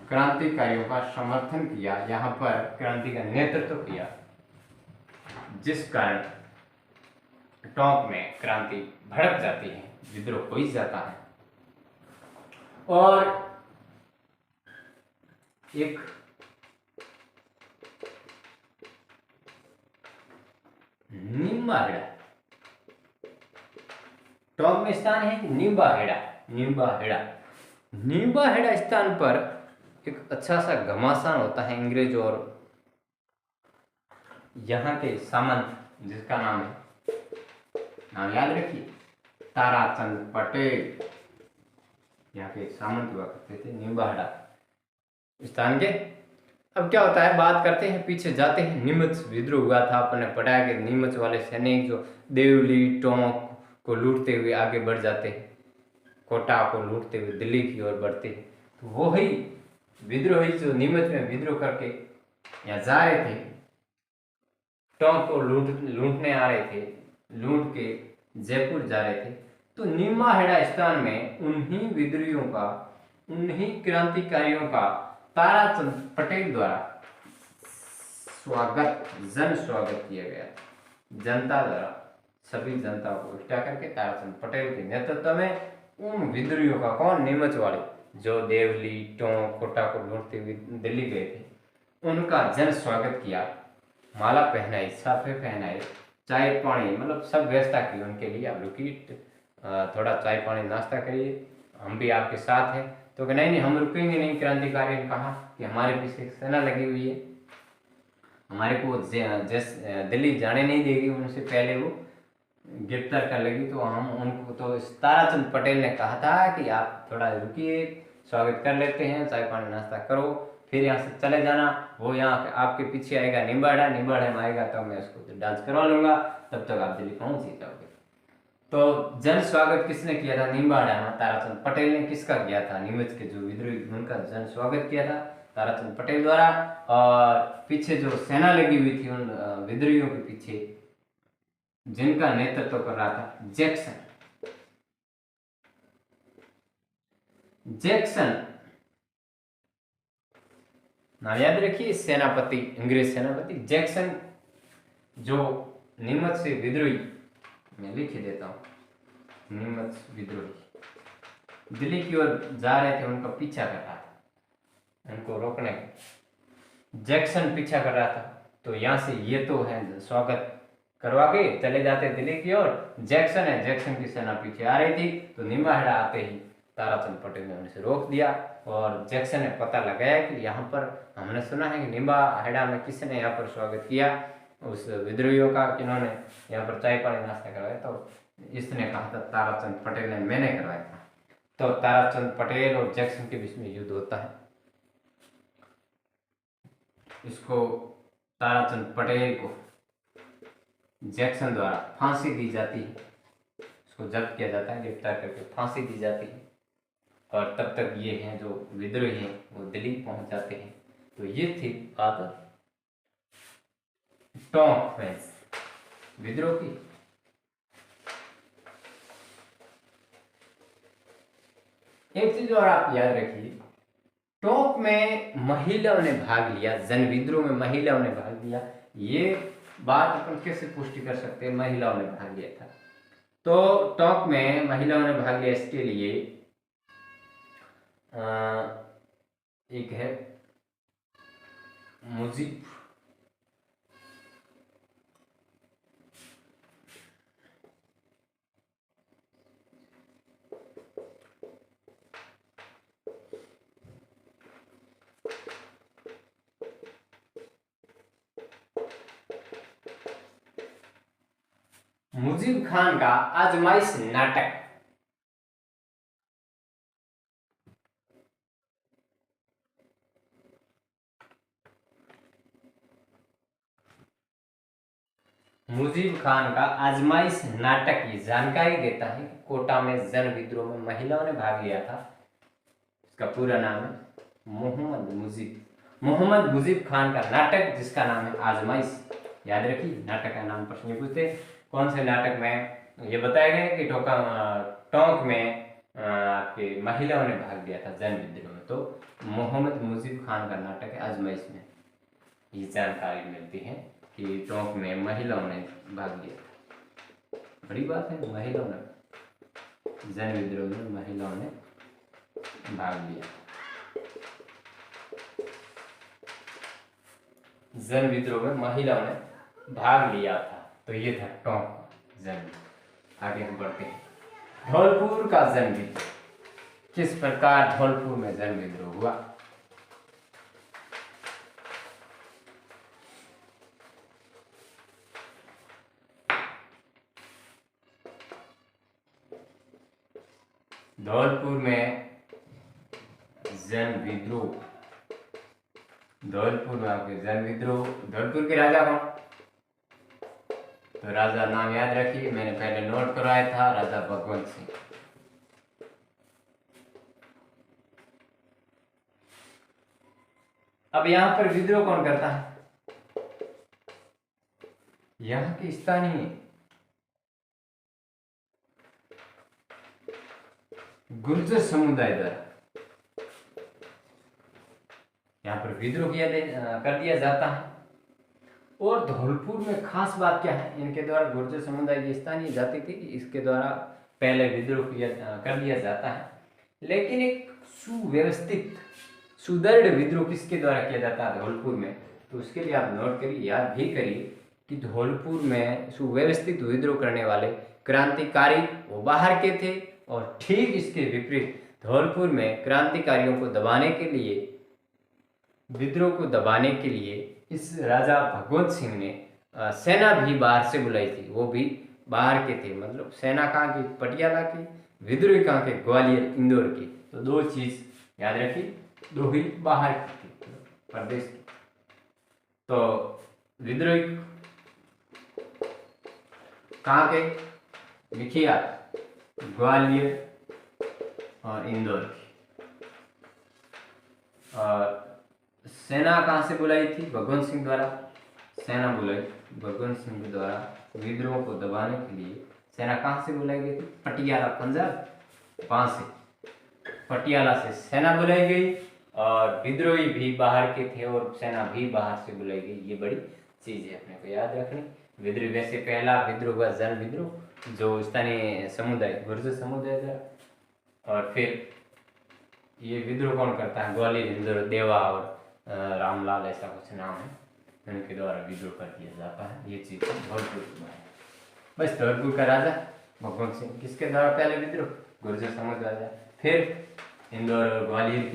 क्रांतिकारियों का समर्थन किया, यहाँ पर क्रांति का नेतृत्व किया, जिस कारण टोंक में क्रांति भड़क जाती है, विद्रोह हो ही जाता है। और एक निम्बाहेड़ा, टोंक में स्थान है निम्बाहेड़ा। निम्बाहेड़ा, निम्बाहेड़ा स्थान पर एक अच्छा सा घमासान होता है अंग्रेज और यहाँ के सामंत, जिसका नाम है, नाम याद रखिए, ताराचंद पटेल। यहाँ के सामंत हुआ करते थे निम्बाहेड़ा स्थान के। अब क्या होता है, बात करते हैं, पीछे जाते हैं। नीमच विद्रोह हुआ था, आपने पढ़ाया कि नीमच वाले सैनिक जो देवली टोंक को लूटते हुए आगे बढ़ जाते हैं, कोटा को लूटते हुए दिल्ली की ओर बढ़ते हैं, तो वो ही विद्रोही जो नीमच में विद्रोह करके यहाँ जा रहे थे, टोंक को लूटने आ रहे थे, लूट के जयपुर जा रहे थे, तो निम्बाहेड़ा स्थान में उन्हीं विद्रोहियों का, उन्हीं क्रांतिकारियों का ताराचंद पटेल द्वारा स्वागत, जन स्वागत किया गया। जनता द्वारा सभी जनता को इकट्ठा करके ताराचंद पटेल के नेतृत्व में उन विद्रोहियों का, कौन, नीमच वाले जो देवली टोंक कोटा को लूटते हुए दिल्ली गए थे, उनका जन स्वागत किया, माला पहनाई, साफे पहनाए, चाय पानी, मतलब सब व्यवस्था की उनके लिए। आप रुकिए, थोड़ा चाय पानी नाश्ता करिए, हम भी आपके साथ हैं। तो कि नहीं हम रुकेंगे नहीं। क्रांतिकारी ने कहा कि हमारे पीछे सेना लगी हुई है, हमारे को दिल्ली जाने नहीं देगी, उनसे पहले वो गिरफ्तार कर लेगी, तो हम उनको, तो ताराचंद पटेल ने कहा था कि आप थोड़ा रुकिए, स्वागत कर लेते हैं, चाय पानी नाश्ता करो, फिर यहाँ से चले जाना। वो यहाँ आपके पीछे आएगा निम्बाहेड़ा, निम्बाहेड़ा में आएगा तो मैं उसको डांस करवा लूंगा, तब तक आप दिल्ली पहुंच ही जाओगे। तो जन स्वागत किसने किया था? निम्बाहेड़ा में ताराचंद पटेल ने। किसका किया था? नीमच के जो विद्रोही, उनका जन स्वागत किया था ताराचंद पटेल द्वारा। और पीछे जो सेना लगी हुई थी उन विद्रोहियों के पीछे, जिनका नेतृत्व कर रहा था जैक्सन। जैक्सन नाम याद रखिए, सेनापति, अंग्रेज सेनापति जैक्सन, जो नीमच से विद्रोही, मैं लिख देता हूं, नीमच विद्रोही दिल्ली की ओर जा रहे थे, उनका पीछा कर रहा था। उनको रोकने के। जैक्सन पीछा कर रहा था, तो यहाँ से ये तो है स्वागत करवा के चले जाते दिल्ली की ओर। जैक्सन है, जैक्सन की सेना पीछे आ रही थी, तो निम्बाहेड़ा आते ही ताराचंद पटेल ने उनसे रोक दिया। और जैक्सन ने पता लगाया कि यहाँ पर हमने सुना है कि निम्बाहेड़ा में किसने यहाँ पर स्वागत किया उस विद्रोहियों का, जिन्होंने यहाँ पर चाय पानी नाश्ता करवाया। तो इसने कहा था ताराचंद पटेल ने, मैंने करवाया था। तो ताराचंद पटेल और जैक्सन के बीच में युद्ध होता है। इसको ताराचंद पटेल को जैक्सन द्वारा फांसी दी जाती है, उसको जब्त किया जाता है, गिरफ्तार करके फांसी दी जाती है। और तब तक ये हैं जो विद्रोही हैं वो दिल्ली पहुंच जाते हैं। तो ये थी बात टोंक में विद्रोह की। एक चीज और आप याद रखिए, टोंक में महिलाओं ने भाग लिया, जन विद्रोह में महिलाओं ने भाग लिया। ये बात अपन कैसे पुष्टि कर सकते हैं, महिलाओं ने भाग लिया था। तो टोंक में महिलाओं ने भाग लिया, इसके लिए एक है मुजीब मुजीब खान का आजमाइश नाटक। मुजीब खान का आजमाइश नाटक ये जानकारी देता है कि कोटा में जन विद्रोह में महिलाओं ने भाग लिया था। इसका पूरा नाम है मोहम्मद मुजीब खान का नाटक, जिसका नाम है आजमाइश। याद रखिए, नाटक का नाम प्रश्न पूछते कौन से नाटक में। ये बताया गया कि टोंक में आपके महिलाओं ने भाग लिया था जन विद्रोह में। तो मोहम्मद मुजीब खान का नाटक है आजमाइश में ये जानकारी मिलती है कि टोंक में महिलाओं ने भाग लिया। बड़ी बात है, महिलाओं ने जन विद्रोह में महिलाओं ने भाग लिया। जन विद्रोह में महिलाओं ने भाग लिया था। तो ये था टोंक जन। आगे हम बढ़ते हैं, धौलपुर का जन विद्रोह। किस प्रकार धौलपुर में जन विद्रोह हुआ। धौलपुर में जन विद्रोह, धौलपुर में आपके जन विद्रोह। धौलपुर के राजा कौन। तो राजा नाम याद रखिए, मैंने पहले नोट करवाया था, राजा भगवंत सिंह। अब यहां पर विद्रोह कौन करता है, यहां के स्थानीय गुर्जर समुदाय द्वारा यहाँ पर विद्रोह कर दिया जाता है। और धौलपुर में खास बात क्या है, इनके द्वारा गुर्जर समुदाय की स्थानीय जाति थी, इसके द्वारा पहले विद्रोह कर दिया जाता है। लेकिन एक सुव्यवस्थित सुदृढ़ विद्रोह किसके द्वारा किया जाता है धौलपुर में। तो उसके लिए आप नोट करिए, याद भी करिए कि धौलपुर में सुव्यवस्थित विद्रोह करने वाले क्रांतिकारी वो बाहर के थे। और ठीक इसके विपरीत धौलपुर में क्रांतिकारियों को दबाने के लिए, विद्रोह को दबाने के लिए इस राजा भगवंत सिंह ने सेना भी बाहर से बुलाई थी। वो भी बाहर के थे, मतलब सेना कहाँ की, पटियाला की, विद्रोही कहाँ के, ग्वालियर इंदौर की। तो दो चीज याद रखिए, दो ही बाहर की थी प्रदेश की। तो विद्रोही कहाँ के, लिखिए ग्वालियर और इंदौर की। और सेना कहाँ से बुलाई थी, भगवंत सिंह द्वारा सेना बुलाई। भगवंत सिंह के द्वारा विद्रोह को दबाने के लिए सेना कहाँ से बुलाई गई थी, पटियाला पंजाब, वहां से पटियाला से सेना बुलाई गई। और विद्रोही भी बाहर के थे और सेना भी बाहर से बुलाई गई। ये बड़ी चीज है, अपने को याद रखनी। विद्रोह वैसे पहला विद्रोह हुआ जन विद्रोह, जो स्थानीय समुदाय गुर्जर समुदाय था। और फिर ये विद्रोह कौन करता है? ग्वालियर इंदौर देवा और रामलाल ऐसा कुछ नाम है, उनके द्वारा विद्रोह कर दिया जाता है। ये चीज धौलपुर में है। बस धौलपुर का राजा भगवंत सिंह, किसके द्वारा पहले विद्रोह? गुर्जर समाज राजा। फिर इंदौर और ग्वालियर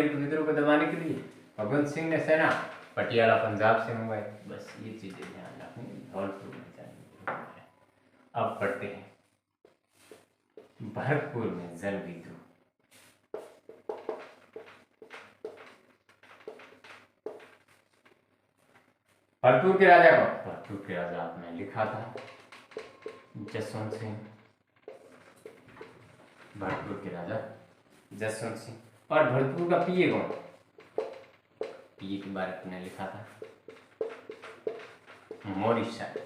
के विद्रोह को दबाने के लिए भगवंत सिंह ने सेना पटियाला पंजाब से मंगवाई। बस ये चीजें ध्यान रखनी, धौलपुर में जाने। अब पढ़ते हैं भरतपुर में जन विद्रोह। भरतपुर के राजा को, भरतपुर के राजा आपने लिखा था जसवंत सिंह, भरतपुर के राजा जसवंत सिंह। और भरतपुर का पीए कौन? पीए के बारे में लिखा था मोरिसन।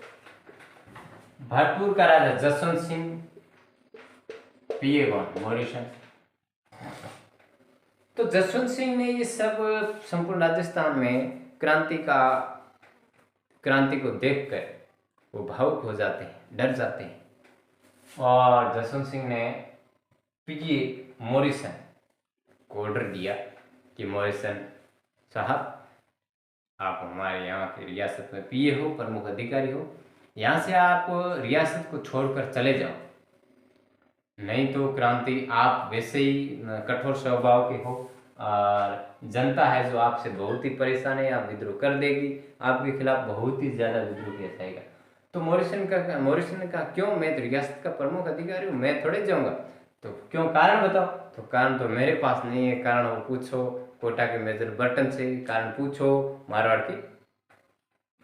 भरतपुर का राजा जसवंत सिंह, पीए कौन? मोरिसन। तो जसवंत सिंह ने ये सब संपूर्ण राजस्थान में क्रांति को देखकर वो भावुक हो जाते हैं, डर जाते हैं। और जसवंत सिंह ने पीए मोरिसन को ऑर्डर दिया कि मोरिसन साहब, आप हमारे यहाँ की रियासत में पीए हो, प्रमुख अधिकारी हो, यहाँ से आप रियासत को छोड़कर चले जाओ, नहीं तो क्रांति, आप वैसे ही कठोर स्वभाव के हो और जनता है जो आपसे बहुत ही परेशान है, आप विद्रोह कर देगी, आपके खिलाफ बहुत ही ज्यादा विद्रोह किया जाएगा। तो मोरिसन ने कहा क्यों, मैं तो रियासत का प्रमुख अधिकारी हूँ, मैं थोड़े जाऊंगा। तो क्यों, कारण बताओ। तो कारण तो मेरे पास नहीं है, कारण वो पूछो कोटा के मेजर बर्टन से, कारण पूछो मारवाड़ के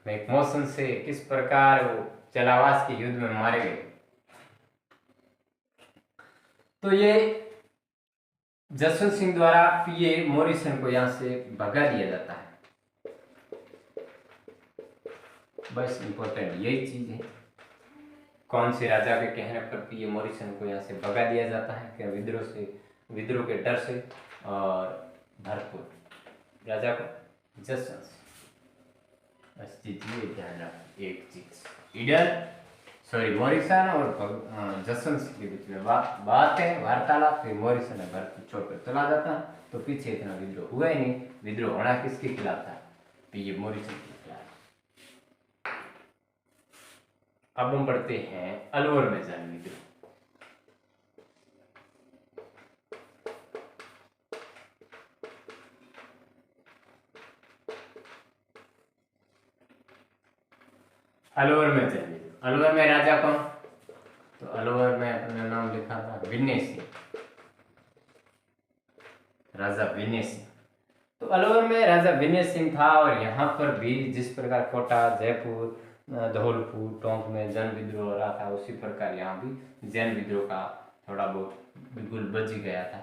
मैकमोहसन से, किस प्रकार वो चलावास के युद्ध में मारे गए। तो ये जसवंत सिंह द्वारा पीए मोरिसन को यहां से भगा दिया जाता है। बस इंपॉर्टेंट यही चीज है, कौन से राजा के कहने पर पीए मोरिसन को यहाँ से भगा दिया जाता है कि विद्रोह के डर से। और भरतपुर राजा को जसवंत सिंह। बस चीज ये ध्यान रखो, एक चीज मोरिसन और जसवंत सिंह के बीच में बात है, वार्तालाप। फिर मोरिसन ने भरतपुर छोड़कर चला जाता है। तो पीछे इतना विद्रोह हुआ ही नहीं। विद्रोह होना किसके खिलाफ था? पीए मोरिसन के खिलाफ। अब हम पढ़ते हैं अलवर में जन विद्रोह। अलवर में जन विद्रोह। अलवर में राजा कौन? तो अलवर में अपना नाम लिखा था विनय सिंह, राजा विनय सिंह। तो अलवर में राजा विनय सिंह था। और यहाँ पर भी जिस प्रकार कोटा, जयपुर, धौलपुर, टोंक में जन विद्रोह हो रहा था, उसी प्रकार यहाँ भी जन विद्रोह का थोड़ा बहुत बिल्कुल बच ही गया था।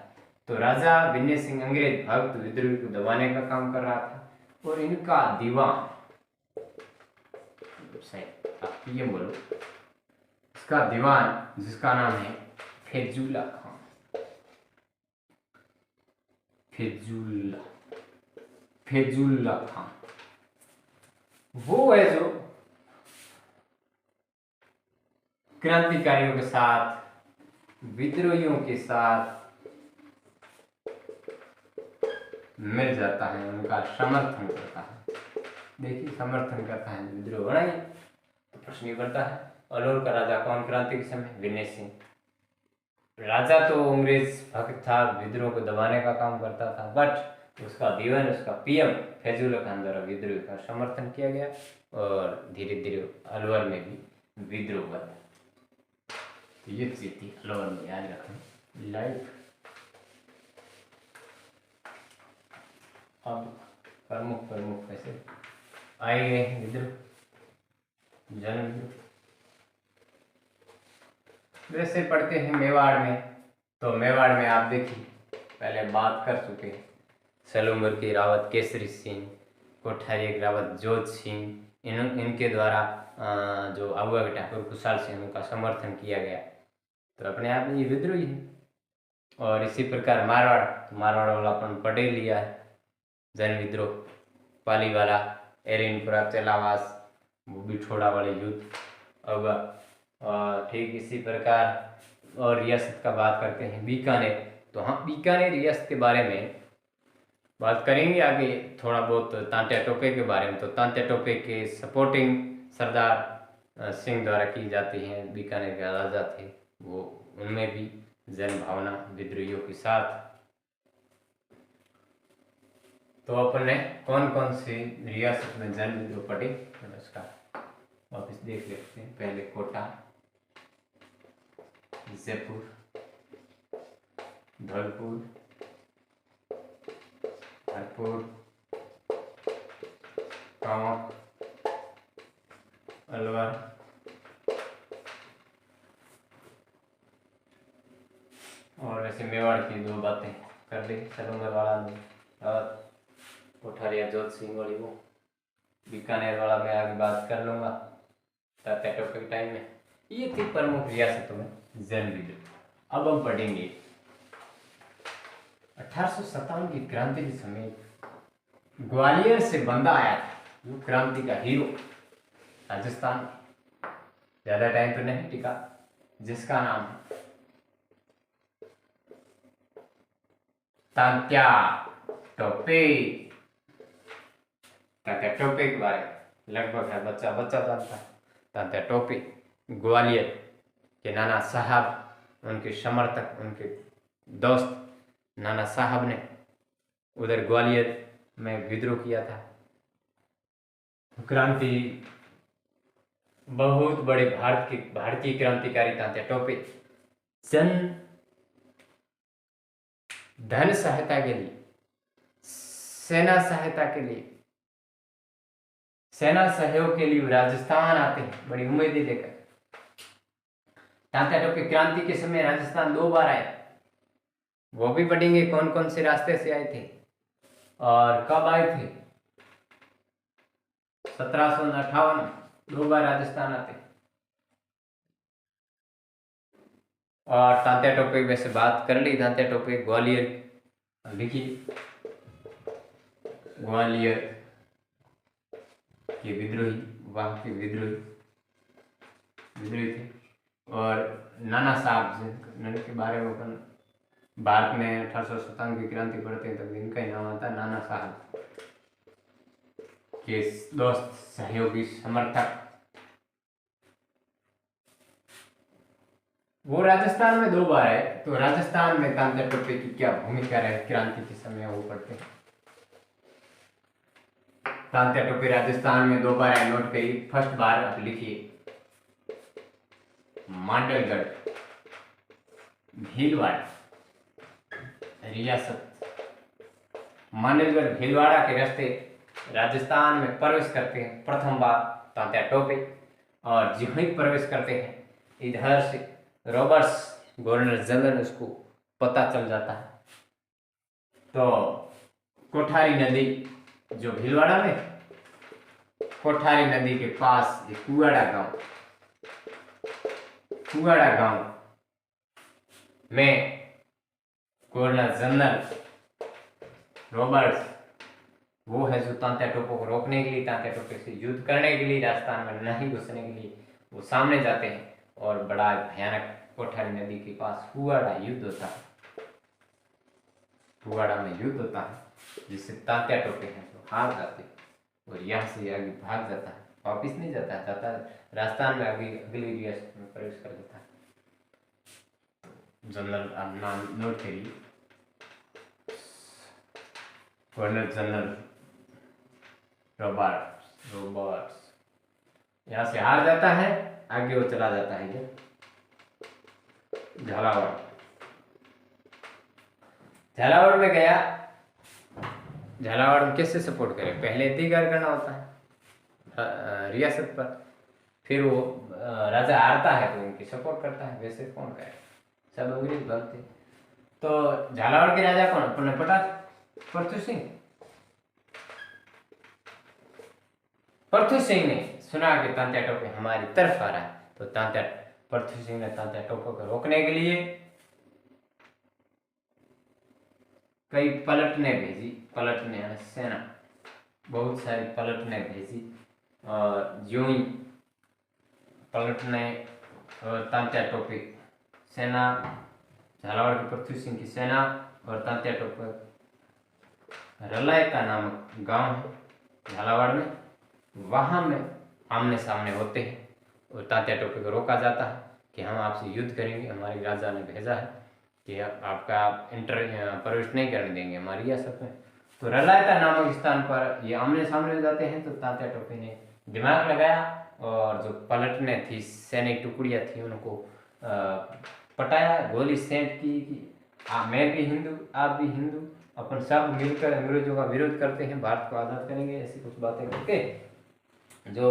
तो राजा विनय सिंह अंग्रेज भक्त विद्रोही को दबाने का काम कर रहा था। और इनका दीवान, आप ये बोलो, इसका दीवान जिसका नाम है फैजुल्ला खान, फैजुल्ला खान, वो है जो क्रांतिकारियों के साथ, विद्रोहियों के साथ मिल जाता है, उनका समर्थन करता है। देखिए, समर्थन करता है, विद्रोह हो रहा है तो प्रश्न ये बनता है, अलवर का राजा कौन क्रांति के समय? विनय सिंह। राजा तो अंग्रेज भक्त था, विद्रोह को दबाने का काम करता था, बट उसका दीवान, उसका पीएम फैजुल्ला खान द्वारा विद्रोह का समर्थन किया गया और धीरे धीरे अलवर में भी विद्रोह हुआ। तो ये चीज थी अलवर में, याद रखें लाइव। अब प्रमुख कैसे आए गए विद्रोह, जन विद्रोह। वैसे पढ़ते हैं मेवाड़ में। तो मेवाड़ में आप देखिए, पहले बात कर चुके हैं, सलूमर के रावत केसरी सिंह, कोठारी के रावत जोध सिंह, इनके द्वारा जो आबुआ के ठाकुर खुशहाल सिंह, उनका समर्थन किया गया। तो अपने आप में ये विद्रोही है। और इसी प्रकार मारवाड़ वाला अपन पढ़ लिया है, जन विद्रोह, पाली वाला, एरिनपुरा, चलावास, वो बिठोड़ा वाले युद्ध। अब ठीक इसी प्रकार और रियासत का बात करते हैं, बीकानेर। तो हम बीकानेर रियासत के बारे में बात करेंगे आगे, थोड़ा बहुत तांत्या टोपे के बारे में। तो तांत्या टोपे के सपोर्टिंग सरदार सिंह द्वारा की जाती हैं, बीकानेर के राजा थे वो, उनमें भी जन भावना विद्रोहियों के साथ। तो अपन ने कौन कौन सी रियासत में जन विद्रोह पड़े तो उसका वापस देख लेते हैं। पहले कोटा, जयपुर, धौलपुर, हरपुर, टोंक, अलवर, और वैसे मेवाड़ की दो बातें कर ली, सलूंगर वाला और कोठारिया जोत सिंह वाली वो। बीकानेर वाला मैं आगे बात कर लूँगा तात्या टोपे के टाइम में। ये थी प्रमुख रियासतों में जन विद्रोह। अब हम पढ़ेंगे 1857 की क्रांति के समय ग्वालियर से बंदा आया था, वो क्रांति का हीरो, राजस्थान, ज्यादा टाइम तो नहीं टिका, जिसका नाम तात्या टोपे। तात्या टोपे के बारे में लगभग हर बच्चा जानता है। तात्या टोपे ग्वालियर के नाना साहब, उनके समर्थक, उनके दोस्त नाना साहब ने उधर ग्वालियर में विद्रोह किया था। क्रांति बहुत बड़े भारतीय क्रांतिकारी तात्या टोपे धन सहायता के लिए, सेना सहायता के लिए, सेना सहयोग के लिए राजस्थान आते हैं बड़ी उम्मीदें लेकर। तात्या टोपे क्रांति के समय राजस्थान 2 बार आए, वो भी पढ़ेंगे कौन कौन से रास्ते से आए थे और कब आए थे। 1758 2 बार राजस्थान आते। और तात्या टोपे वैसे बात कर ली, तात्या टोपे ग्वालियर, लिखिए ग्वालियर के विद्रोही, वहां के विद्रोही थे। और नाना साहब के बारे में अपन भारत में 1857 की क्रांति पढ़ते हैं तब इनका ही नाम आता है, नाना साहब के दोस्त, सहयोगी, समर्थक। वो राजस्थान में 2 बार आए, तो राजस्थान में तात्या टोपे की क्या भूमिका रही क्रांति के समय वो पढ़ते हैं। तात्या टोपे राजस्थान में 2 बार आए, नोट करिए। फर्स्ट बार आप लिखिए मांडलगढ़, भीलवाड़ा रियासत। मांडलगढ़ भीलवाड़ा के रास्ते राजस्थान में प्रवेश करते हैं प्रथम बार तात्या टोपे। और जो ही प्रवेश करते हैं इधर से रॉबर्ट्स गवर्नर जनरल उसको पता चल जाता है। तो कोठारी नदी जो भीलवाड़ा में, कोठारी नदी के पास एक कुआड़ा गांव में गवर्नर जनरल रॉबर्ट्स वो है जो तात्या टोपे को रोकने के लिए, तात्या टोपे से युद्ध करने के लिए, राजस्थान में नहीं घुसने के लिए वो सामने जाते हैं और बड़ा भयानक कोठारी नदी के पास कुआड़ा युद्ध होता है। कुआड़ा में युद्ध होता है जिससे तात्या टोपे हैं तो हार जाते और यहाँ से आगे भाग जाता है, वापिस नहीं जाता है, राजस्थान में अगली रियासत में प्रवेश कर जाता है। जनरल आप नाम नोट करिए, गवर्नर जनरल रॉबर्ट्स यहाँ से हार जाता है, आगे वो चला जाता है इधर झालावाड़ में गया। झालावाड़ में किससे सपोर्ट करे, पहले अधिकार करना होता है रियासत पर, फिर वो राजा हारता है तो उनकी सपोर्ट करता है, वैसे कौन करे, सब अंग्रेज भक्त थे। तो झालावाड़ के राजा कौन, अपने पृथ्वी सिंह ने सुना कि तात्या टोपे हमारी तरफ आ रहा है, तो पृथ्वी सिंह ने तात्या टोपे को रोकने के लिए कई पलटने सेना, बहुत सारी पलटने भेजी। और जो ही पलटने तात्या टोपे सेना झालावाड़ के पृथ्वी सिंह की सेना और तात्या टोपे रलायका नामक गांव है झालावाड़ में, वहां में आमने सामने होते हैं और तात्या टोपे को रोका जाता है कि हम आपसे युद्ध करेंगे, हमारी राजा ने भेजा है कि आपका प्रवेश नहीं करने देंगे हमारी रियासत में। तो रलायका नामक स्थान पर ये आमने सामने हो जाते हैं। तो तात्या टोपे ने दिमाग लगाया और जो पलटने थी सैनिक टुकड़ियाँ थी उनको पटाया, गोली सेंट की कि मैं भी हिंदू आप भी हिंदू, अपन सब मिलकर अंग्रेजों का विरोध करते हैं, भारत को आज़ाद करेंगे, ऐसी कुछ बातें करके जो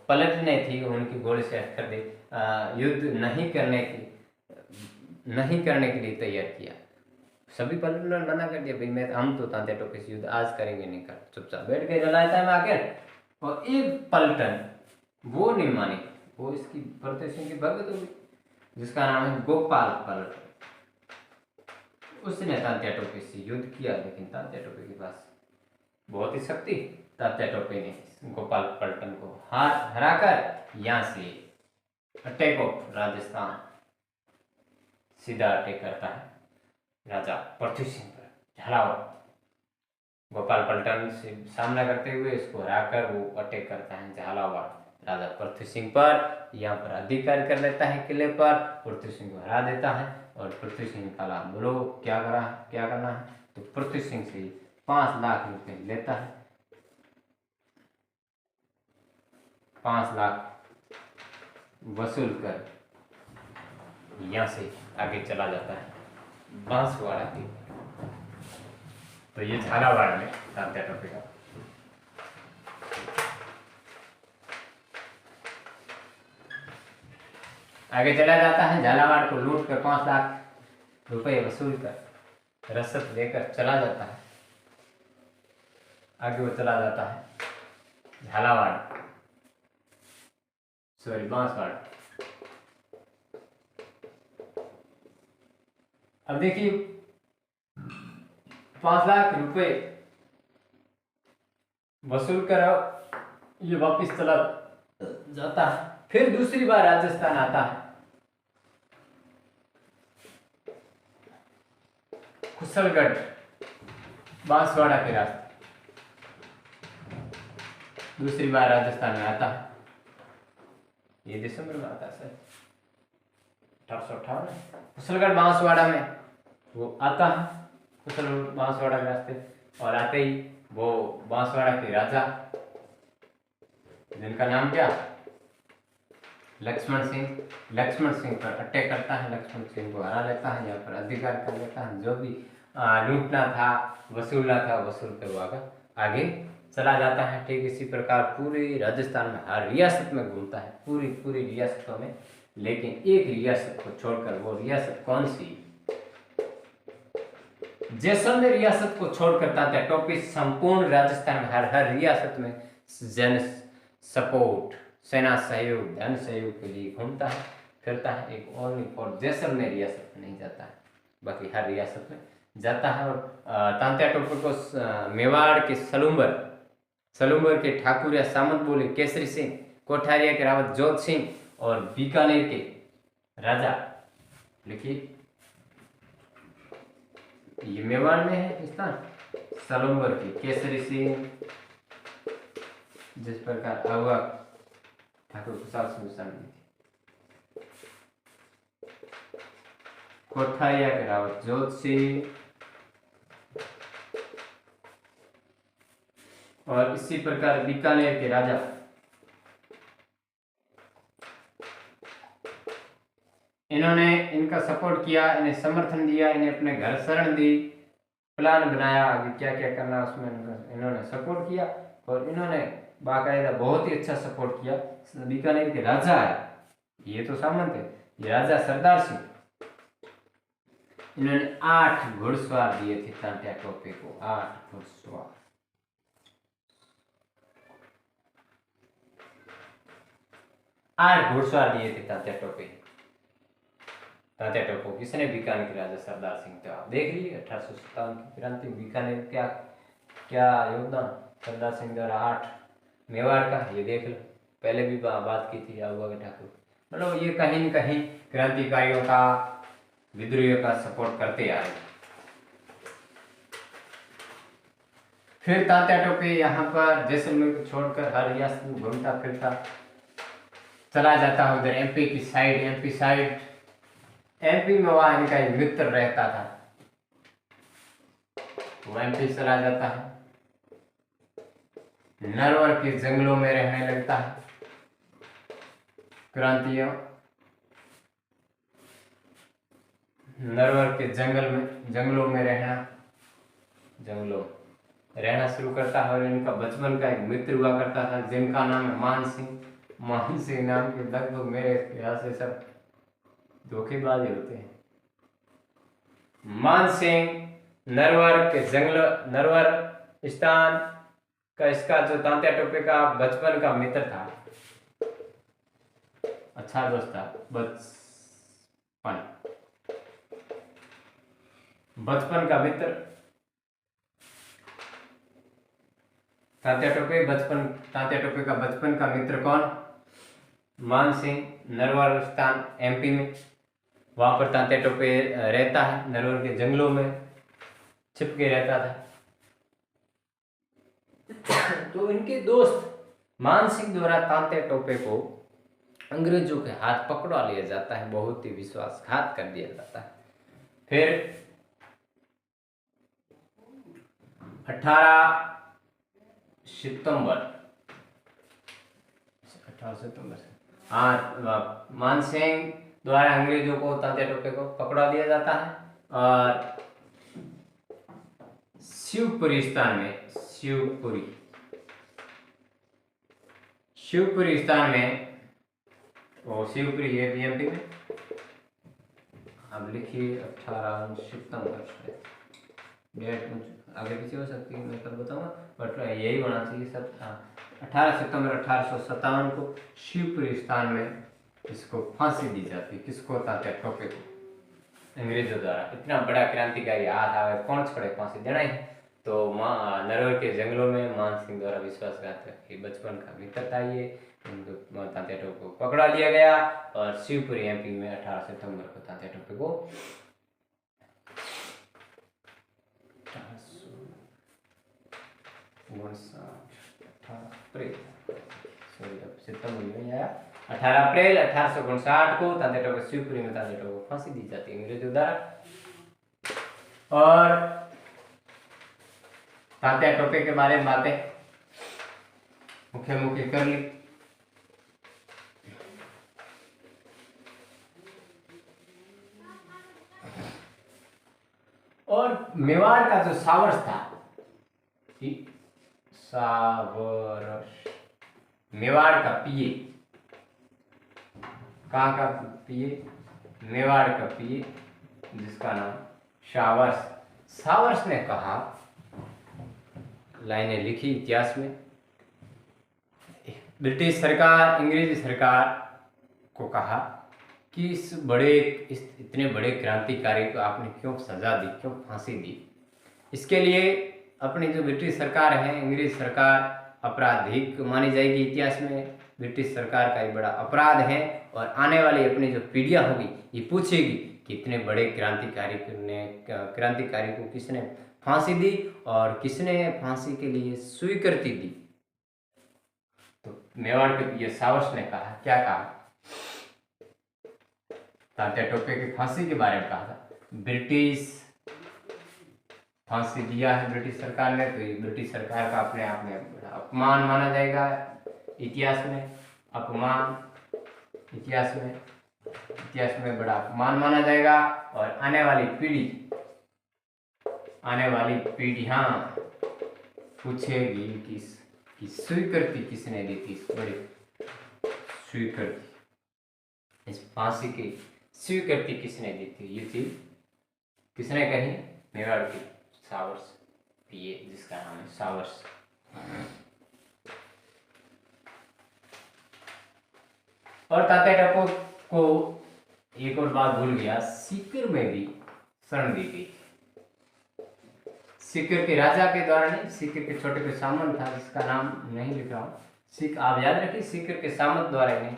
पलटने थी उनकी गोली से कर दे, युद्ध नहीं करने के लिए तैयार किया। सभी पलटनों ने मना कर दिया, भाई हम तो तात्या टोपे से युद्ध आज करेंगे नहीं, कर चुपचाप बैठ गए रलायता में आकर। और एक पलटन वो नहीं मानी, वो इसकी भरत सिंह की भगत हुई जिसका नाम है गोपाल पलटन। उसने तात्या टोपे से युद्ध किया, लेकिन तात्या टोपे के पास बहुत ही शक्ति, तात्या टोपे ने गोपाल पलटन को हराकर यहाँ से अटैक ऑफ राजस्थान सीधा अटैक करता है राजा पृथ्वी सिंह पर झालावाड़। गोपाल पलटन से सामना करते हुए इसको हराकर वो अटैक करता है झालावाड़ राजा पृथ्वी सिंह पर, यहाँ पर अधिकार कर लेता है किले पर, पृथ्वी सिंह को हरा देता है। और पृथ्वी सिंह का बोलो क्या करना है, तो पृथ्वी सिंह से 5 लाख रुपए लेता है, 5 लाख वसूल कर यहाँ से आगे चला जाता है बांसवाड़ा की। तो ये झालावाड़ में तात्या टोपे का आगे चला जाता है, झालावाड़ को लूट कर 5 लाख रुपए वसूल कर रसद लेकर चला जाता है। आगे वो चला जाता है बांसवाड़ा। अब देखिए 5 लाख रुपए वसूल कर ये वापिस चला जाता है। फिर दूसरी बार राजस्थान आता है, कुशलगढ़ बांसवाड़ा के रास्ते दूसरी बार राजस्थान में आता है। ये दिसंबर में आता है सर 1858 कुशलगढ़ बांसवाड़ा में वो आता है, कुशलगढ़ बांसवाड़ा के रास्ते। और आते ही वो बांसवाड़ा के राजा जिनका नाम क्या लक्ष्मण सिंह पर अटैक करता है, लक्ष्मण सिंह को हरा लेता है, यहाँ पर अधिकार कर लेता है। जो भी लूटना था वसूलना था वसूल कर आगे चला जाता है। ठीक इसी प्रकार पूरे राजस्थान में हर रियासत में घूमता है, पूरी रियासतों में, लेकिन एक रियासत को छोड़कर, वो रियासत कौन सी, जैसलमेर रियासत को छोड़कर तात्या टोपे संपूर्ण राजस्थान में हर रियासत में जन सपोर्ट, सेना सहयोग, धन सहयोग के लिए घूमता है फिरता है। एक ओनली फॉर जैसलमेर रियासत में नहीं जाता है, बाकी हर रियासत में जाता है। और तात्या टोपे को मेवाड़ के सलूम्बर के ठाकुर या सामंत बोले केसरी सिंह, कोठारिया के रावत जोत सिंह और बीकानेर के राजा, लिखिए ये मेवाड़ में है स्थान, सलूम्बर के केसरी सिंह, जिस प्रकार अगवा ठाकुर कुशाल सिंह शामिल थी, कोठारिया के रावत जोत सिंह, और इसी प्रकार बीकानेर के राजा इन्होंने इनका सपोर्ट किया, इन्हें समर्थन दिया, इन्हें अपने घर शरण दी, प्लान बनाया आगे क्या क्या करना, उसमें इन्होंने सपोर्ट किया। और इन्होंने बाकायदा बहुत ही अच्छा सपोर्ट किया। बीकानेर के राजा है, ये तो सामंत है, ये राजा सरदार सिंह, इन्होंने 8 घुड़सवार दिए थे तात्या टोपे को, 8 घुड़सवार। 8 घुड़सवार दिए थे तात्या टोपे को किसने, बीकानेर के राजा सरदार सिंह। तो आप देख लीजिए 1857 की क्रांति, बीकानेर क्या योगदान सरदार सिंह द्वारा। 8 मेवाड़ का ये देख लो, पहले भी बात की थी अगवा के ठाकुर। मतलब ये कहीं न कहीं क्रांतिकारियों का विद्रोहियों का सपोर्ट करते आए। फिर तात्या टोपे यहाँ पर जैसलमेर को छोड़कर हर रियासत में घूमता फिरता चला जाता उधर एमपी की साइड। एमपी में वहां इनका एक मित्र रहता था, वो एमपी चला जाता है, नरवर के जंगलों में रहने लगता है। क्रांतियों नरवर के जंगलों में रहना शुरू करता है। और इनका बचपन का एक मित्र हुआ करता था जिनका नाम है मान सिंह। मान सिंह नाम के लगभग मेरे ख्याल से सब धोखेबाज होते हैं। मान सिंह नरवर स्थान का इसका जो तात्या टोपे का बचपन का मित्र था, अच्छा दोस्त था। बचपन का मित्र तात्या टोपे का बचपन का मित्र कौन? मान सिंह। नरवर स्थान एमपी में, वहां पर तात्या टोपे रहता है, नरवर के जंगलों में छिप के रहता था। तो इनके दोस्त मान सिंह द्वारा तात्या टोपे को अंग्रेजों के हाथ पकड़ा लिया जाता है, बहुत ही विश्वासघात कर दिया जाता है। फिर 18 सितंबर मान सिंह द्वारा अंग्रेजों को तात्या टोपे को पकड़ा दिया जाता है और शिवपुरी स्थान में शिवपुरी है बीएमपी में। अब लिखिए 18 सितंबर से डेट आगे पीछे हो सकती है, मैं कल बताऊंगा, बट यही होना चाहिए सब। 18 सितंबर 1857 को शिवपुरी स्थान में इसको फांसी दी जाती है। किसको? तात्या टोपे को, अंग्रेजों द्वारा। इतना बड़ा क्रांतिकारी हाथ आवे, कौन छोड़े, फांसी देना ही। तो नरवर के जंगलों में मान सिंह द्वारा विश्वासघात करके बचपन का मित्र था ये, उनको तात्या टोपे को पकड़ा लिया गया और शिवपुरी एमपी में 18 सितंबर को तात्या टोपे को सितंबर में आया 18 अप्रैल 1859 को तात्या टोपे शिवपुरी में तात्या टोपे को फांसी दी जाती है अंग्रेजों द्वारा। और तात्या टोपे के बारे में बातें मुख्य कर ली। और मेवाड़ का जो सावरस था, मेवाड़ का पीए, कहाँ का पीए? मेवाड़ का पीए, जिसका नाम सावरस ने कहा, लाइनें लिखी इतिहास में, ब्रिटिश सरकार अंग्रेजी सरकार को कहा कि इतने बड़े क्रांतिकारी को आपने क्यों सजा दी, क्यों फांसी दी? इसके लिए अपनी जो ब्रिटिश सरकार है, अंग्रेज सरकार आपराधिक मानी जाएगी इतिहास में। ब्रिटिश सरकार का एक बड़ा अपराध है और आने वाली अपनी जो पीढ़ियां होगी ये पूछेगी कि इतने बड़े क्रांतिकारी को किसने फांसी दी और किसने फांसी के लिए स्वीकृति दी। तो मेवाड़ के ये सावरस ने कहा, क्या कहा? तात्या टोपे की फांसी के बारे में कहा था, ब्रिटिश फांसी दिया है ब्रिटिश सरकार ने, तो ये ब्रिटिश सरकार का अपने आप में बड़ा अपमान माना जाएगा इतिहास में। अपमान इतिहास में बड़ा अपमान माना जाएगा और आने वाली पीढ़ियां पूछेगी कि स्वीकृति किसने दी थी, बड़ी स्वीकृति, इस फांसी की स्वीकृति किसने दी थी? ये चीज किसने कही? मेवाड़ की सावरस पीए, जिसका नाम है सावरस। और तात्या टोपे को एक और बात भूल गया, सीकर में भी शरण दी गई। सीकर के राजा के द्वारा नहीं, सीकर के छोटे के सामंत था जिसका नाम नहीं लिख रहा हूँ, आप याद रखिए, सीकर के सामंत द्वारा इन्हें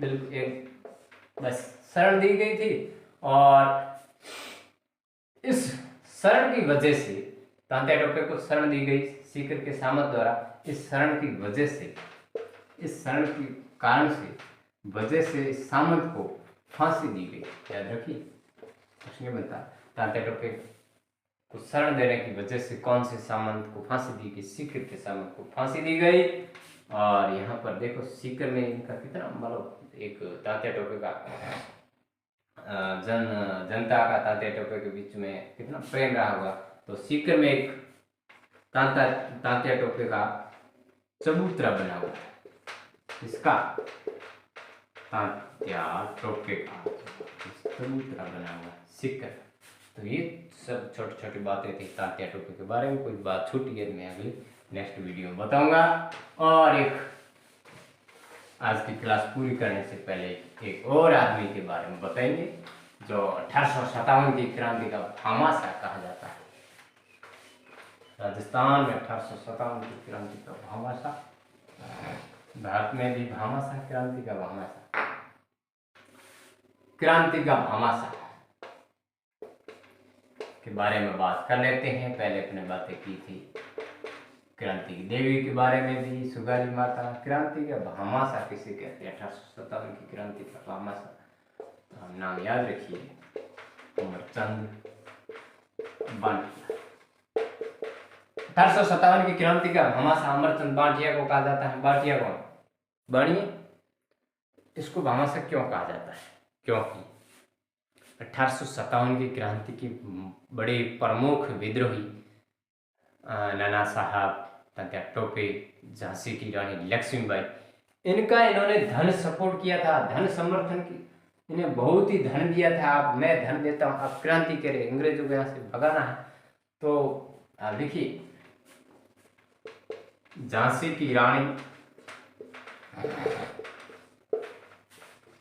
बिल्कुल एक बस शरण दी गई थी। और इस शरण की वजह से तात्या टोपे को शरण दी गई सीकर के सामंत द्वारा। इस शरण की वजह से, इस शरण के कारण से वजह से इस सामंत को फांसी दी गई। याद रखिए, उसने बता तात्या टोपे को शरण देने की वजह से कौन से सामंत को फांसी दी गई? सीकर के सामंत को फांसी दी गई। और यहाँ पर देखो सीकर में इनका कितना मतलब एक तात्या टोपे का जनता का तात्या टोपे के बीच में कितना प्रेम रहा होगा। तो सीकर में एक तात्या टोपे का चबूतरा बना हुआ है। इसका तात्या टोपे का चबूतरा बना हुआ है सीकर। तो ये सब छोटी छोटी बातें थी तात्या टोपे के बारे में। कोई बात छूटी है मैं अगली नेक्स्ट वीडियो में बताऊंगा। और एक आज की क्लास पूरी करने से पहले एक और आदमी के बारे में बताएंगे जो 1857 की क्रांति का भामाशाह कहा जाता है। राजस्थान में 1857 की क्रांति का भामाशाह, भारत में भी भामाशाह, क्रांति का भामाशाह, क्रांति का भामाशाह के बारे में बात कर लेते हैं। पहले अपने बातें की थी क्रांति की देवी के बारे में भी, सुगाली माता। क्रांति का भामाशाह किसे कहते हैं? 1857 की क्रांति का भामाशाह, तो हम नाम याद रखिए, अमरचंद बांटिया। 1857 की क्रांति का भामाशाह अमरचंद बांटिया को कहा जाता है। बांटिया कौन? बाणिये। इसको भामाशाह क्यों कहा जाता है? क्योंकि 1857 की क्रांति की बड़े प्रमुख विद्रोही नाना साहब, तात्या टोपे, झांसी की रानी लक्ष्मीबाई, इनका इन्होंने धन सपोर्ट किया था, धन समर्थन की, इन्हें बहुत ही धन दिया था। आप मैं धन देता हूँ, आप क्रांति करें, अंग्रेजों को यहाँ से भगाना है। तो देखिए, झांसी की रानी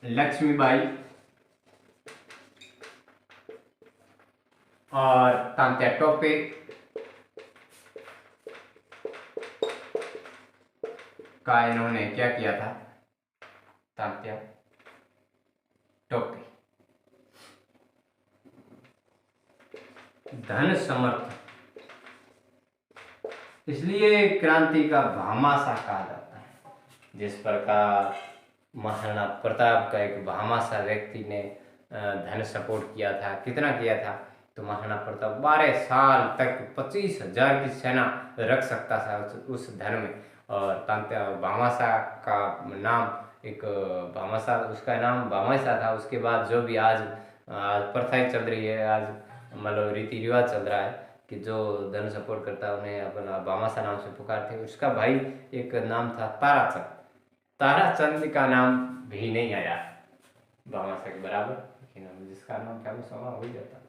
लक्ष्मीबाई और तात्या टोपे का इन्होंने क्या किया था? तात्या टोपे धन समर्थन, इसलिए क्रांति का भामाशाह कहा जाता है। जिस प्रकार महाराणा प्रताप का एक भामाशाह व्यक्ति ने धन सपोर्ट किया था, कितना किया था? तो महाराणा प्रताप 12 साल तक 25,000 की सेना रख सकता था उस धन में। और तात्या भामाशाह का नाम एक भामाशाह, उसका नाम भामाशाह था। उसके बाद जो भी आज प्रथाएं चल रही है, आज मतलब रीति रिवाज चल रहा है कि जो धन सपोर्ट करता है उन्हें अपना भामाशाह नाम से पुकारते हैं। उसका भाई एक नाम था ताराचंद। ताराचंद का नाम भी नहीं आया भामाशाह के बराबर, लेकिन जिसका नाम फेमस होगा हो जाता।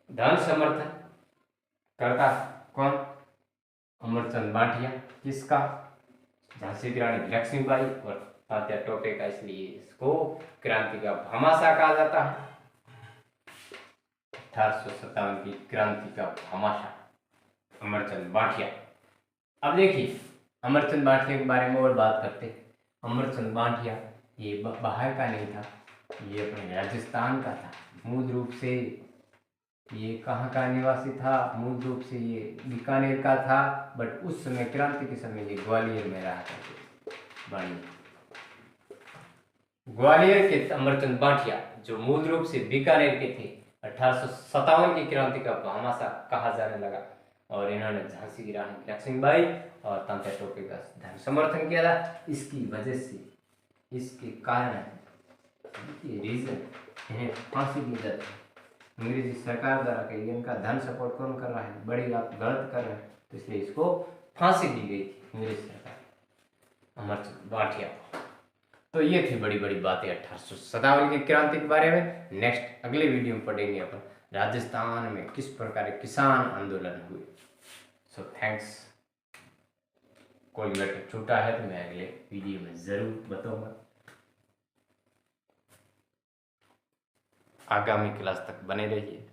धन समर्थन करता कौन? अमरचंद बांटिया। किसका? झांसी की रानी लक्ष्मीबाई और तात्या टोपे का। इसलिए इसको क्रांति का भामाशाह कहा जाता है। 1857 की क्रांति का भामाशाह अमरचंद बांटिया। अब देखिए, अमरचंद बांटिया के बारे में और बात करते हैं। अमरचंद बांटिया ये बाहर का नहीं था, ये अपने राजस्थान का था। मूल रूप से ये कहाँ का निवासी था? मूल रूप से ये बीकानेर का था, बट उस समय क्रांति के समय ये ग्वालियर में रहा करते। ग्वालियर के अमरचंद बांटिया जो मूल रूप से बीकानेर के थे, 1857 की क्रांति का भामाशाह कहा जाने लगा। और इन्होंने झांसी की रानी लक्ष्मीबाई और तात्या टोपे का धन समर्थन किया था। इसकी वजह से, इसके कारण, रीजन, इन्हें फांसी दी जाती है अंग्रेजी सरकार द्वारा। कही इनका धन सपोर्ट कौन कर रहा है? बड़ी आप गलत कर रहे हैं, तो इसलिए इसको फांसी दी गई थी अंग्रेज सरकार अमरचंद बांटिया को। तो ये थी बड़ी बड़ी बातें 1857 की क्रांति के बारे में। नेक्स्ट अगले वीडियो में पढ़ेंगे अपन राजस्थान में किस प्रकार किसान आंदोलन हुए। So thanks. कोई मैटर छूटा है तो मैं अगले वीडियो में जरूर बताऊंगा। आगामी क्लास तक बने रहिए।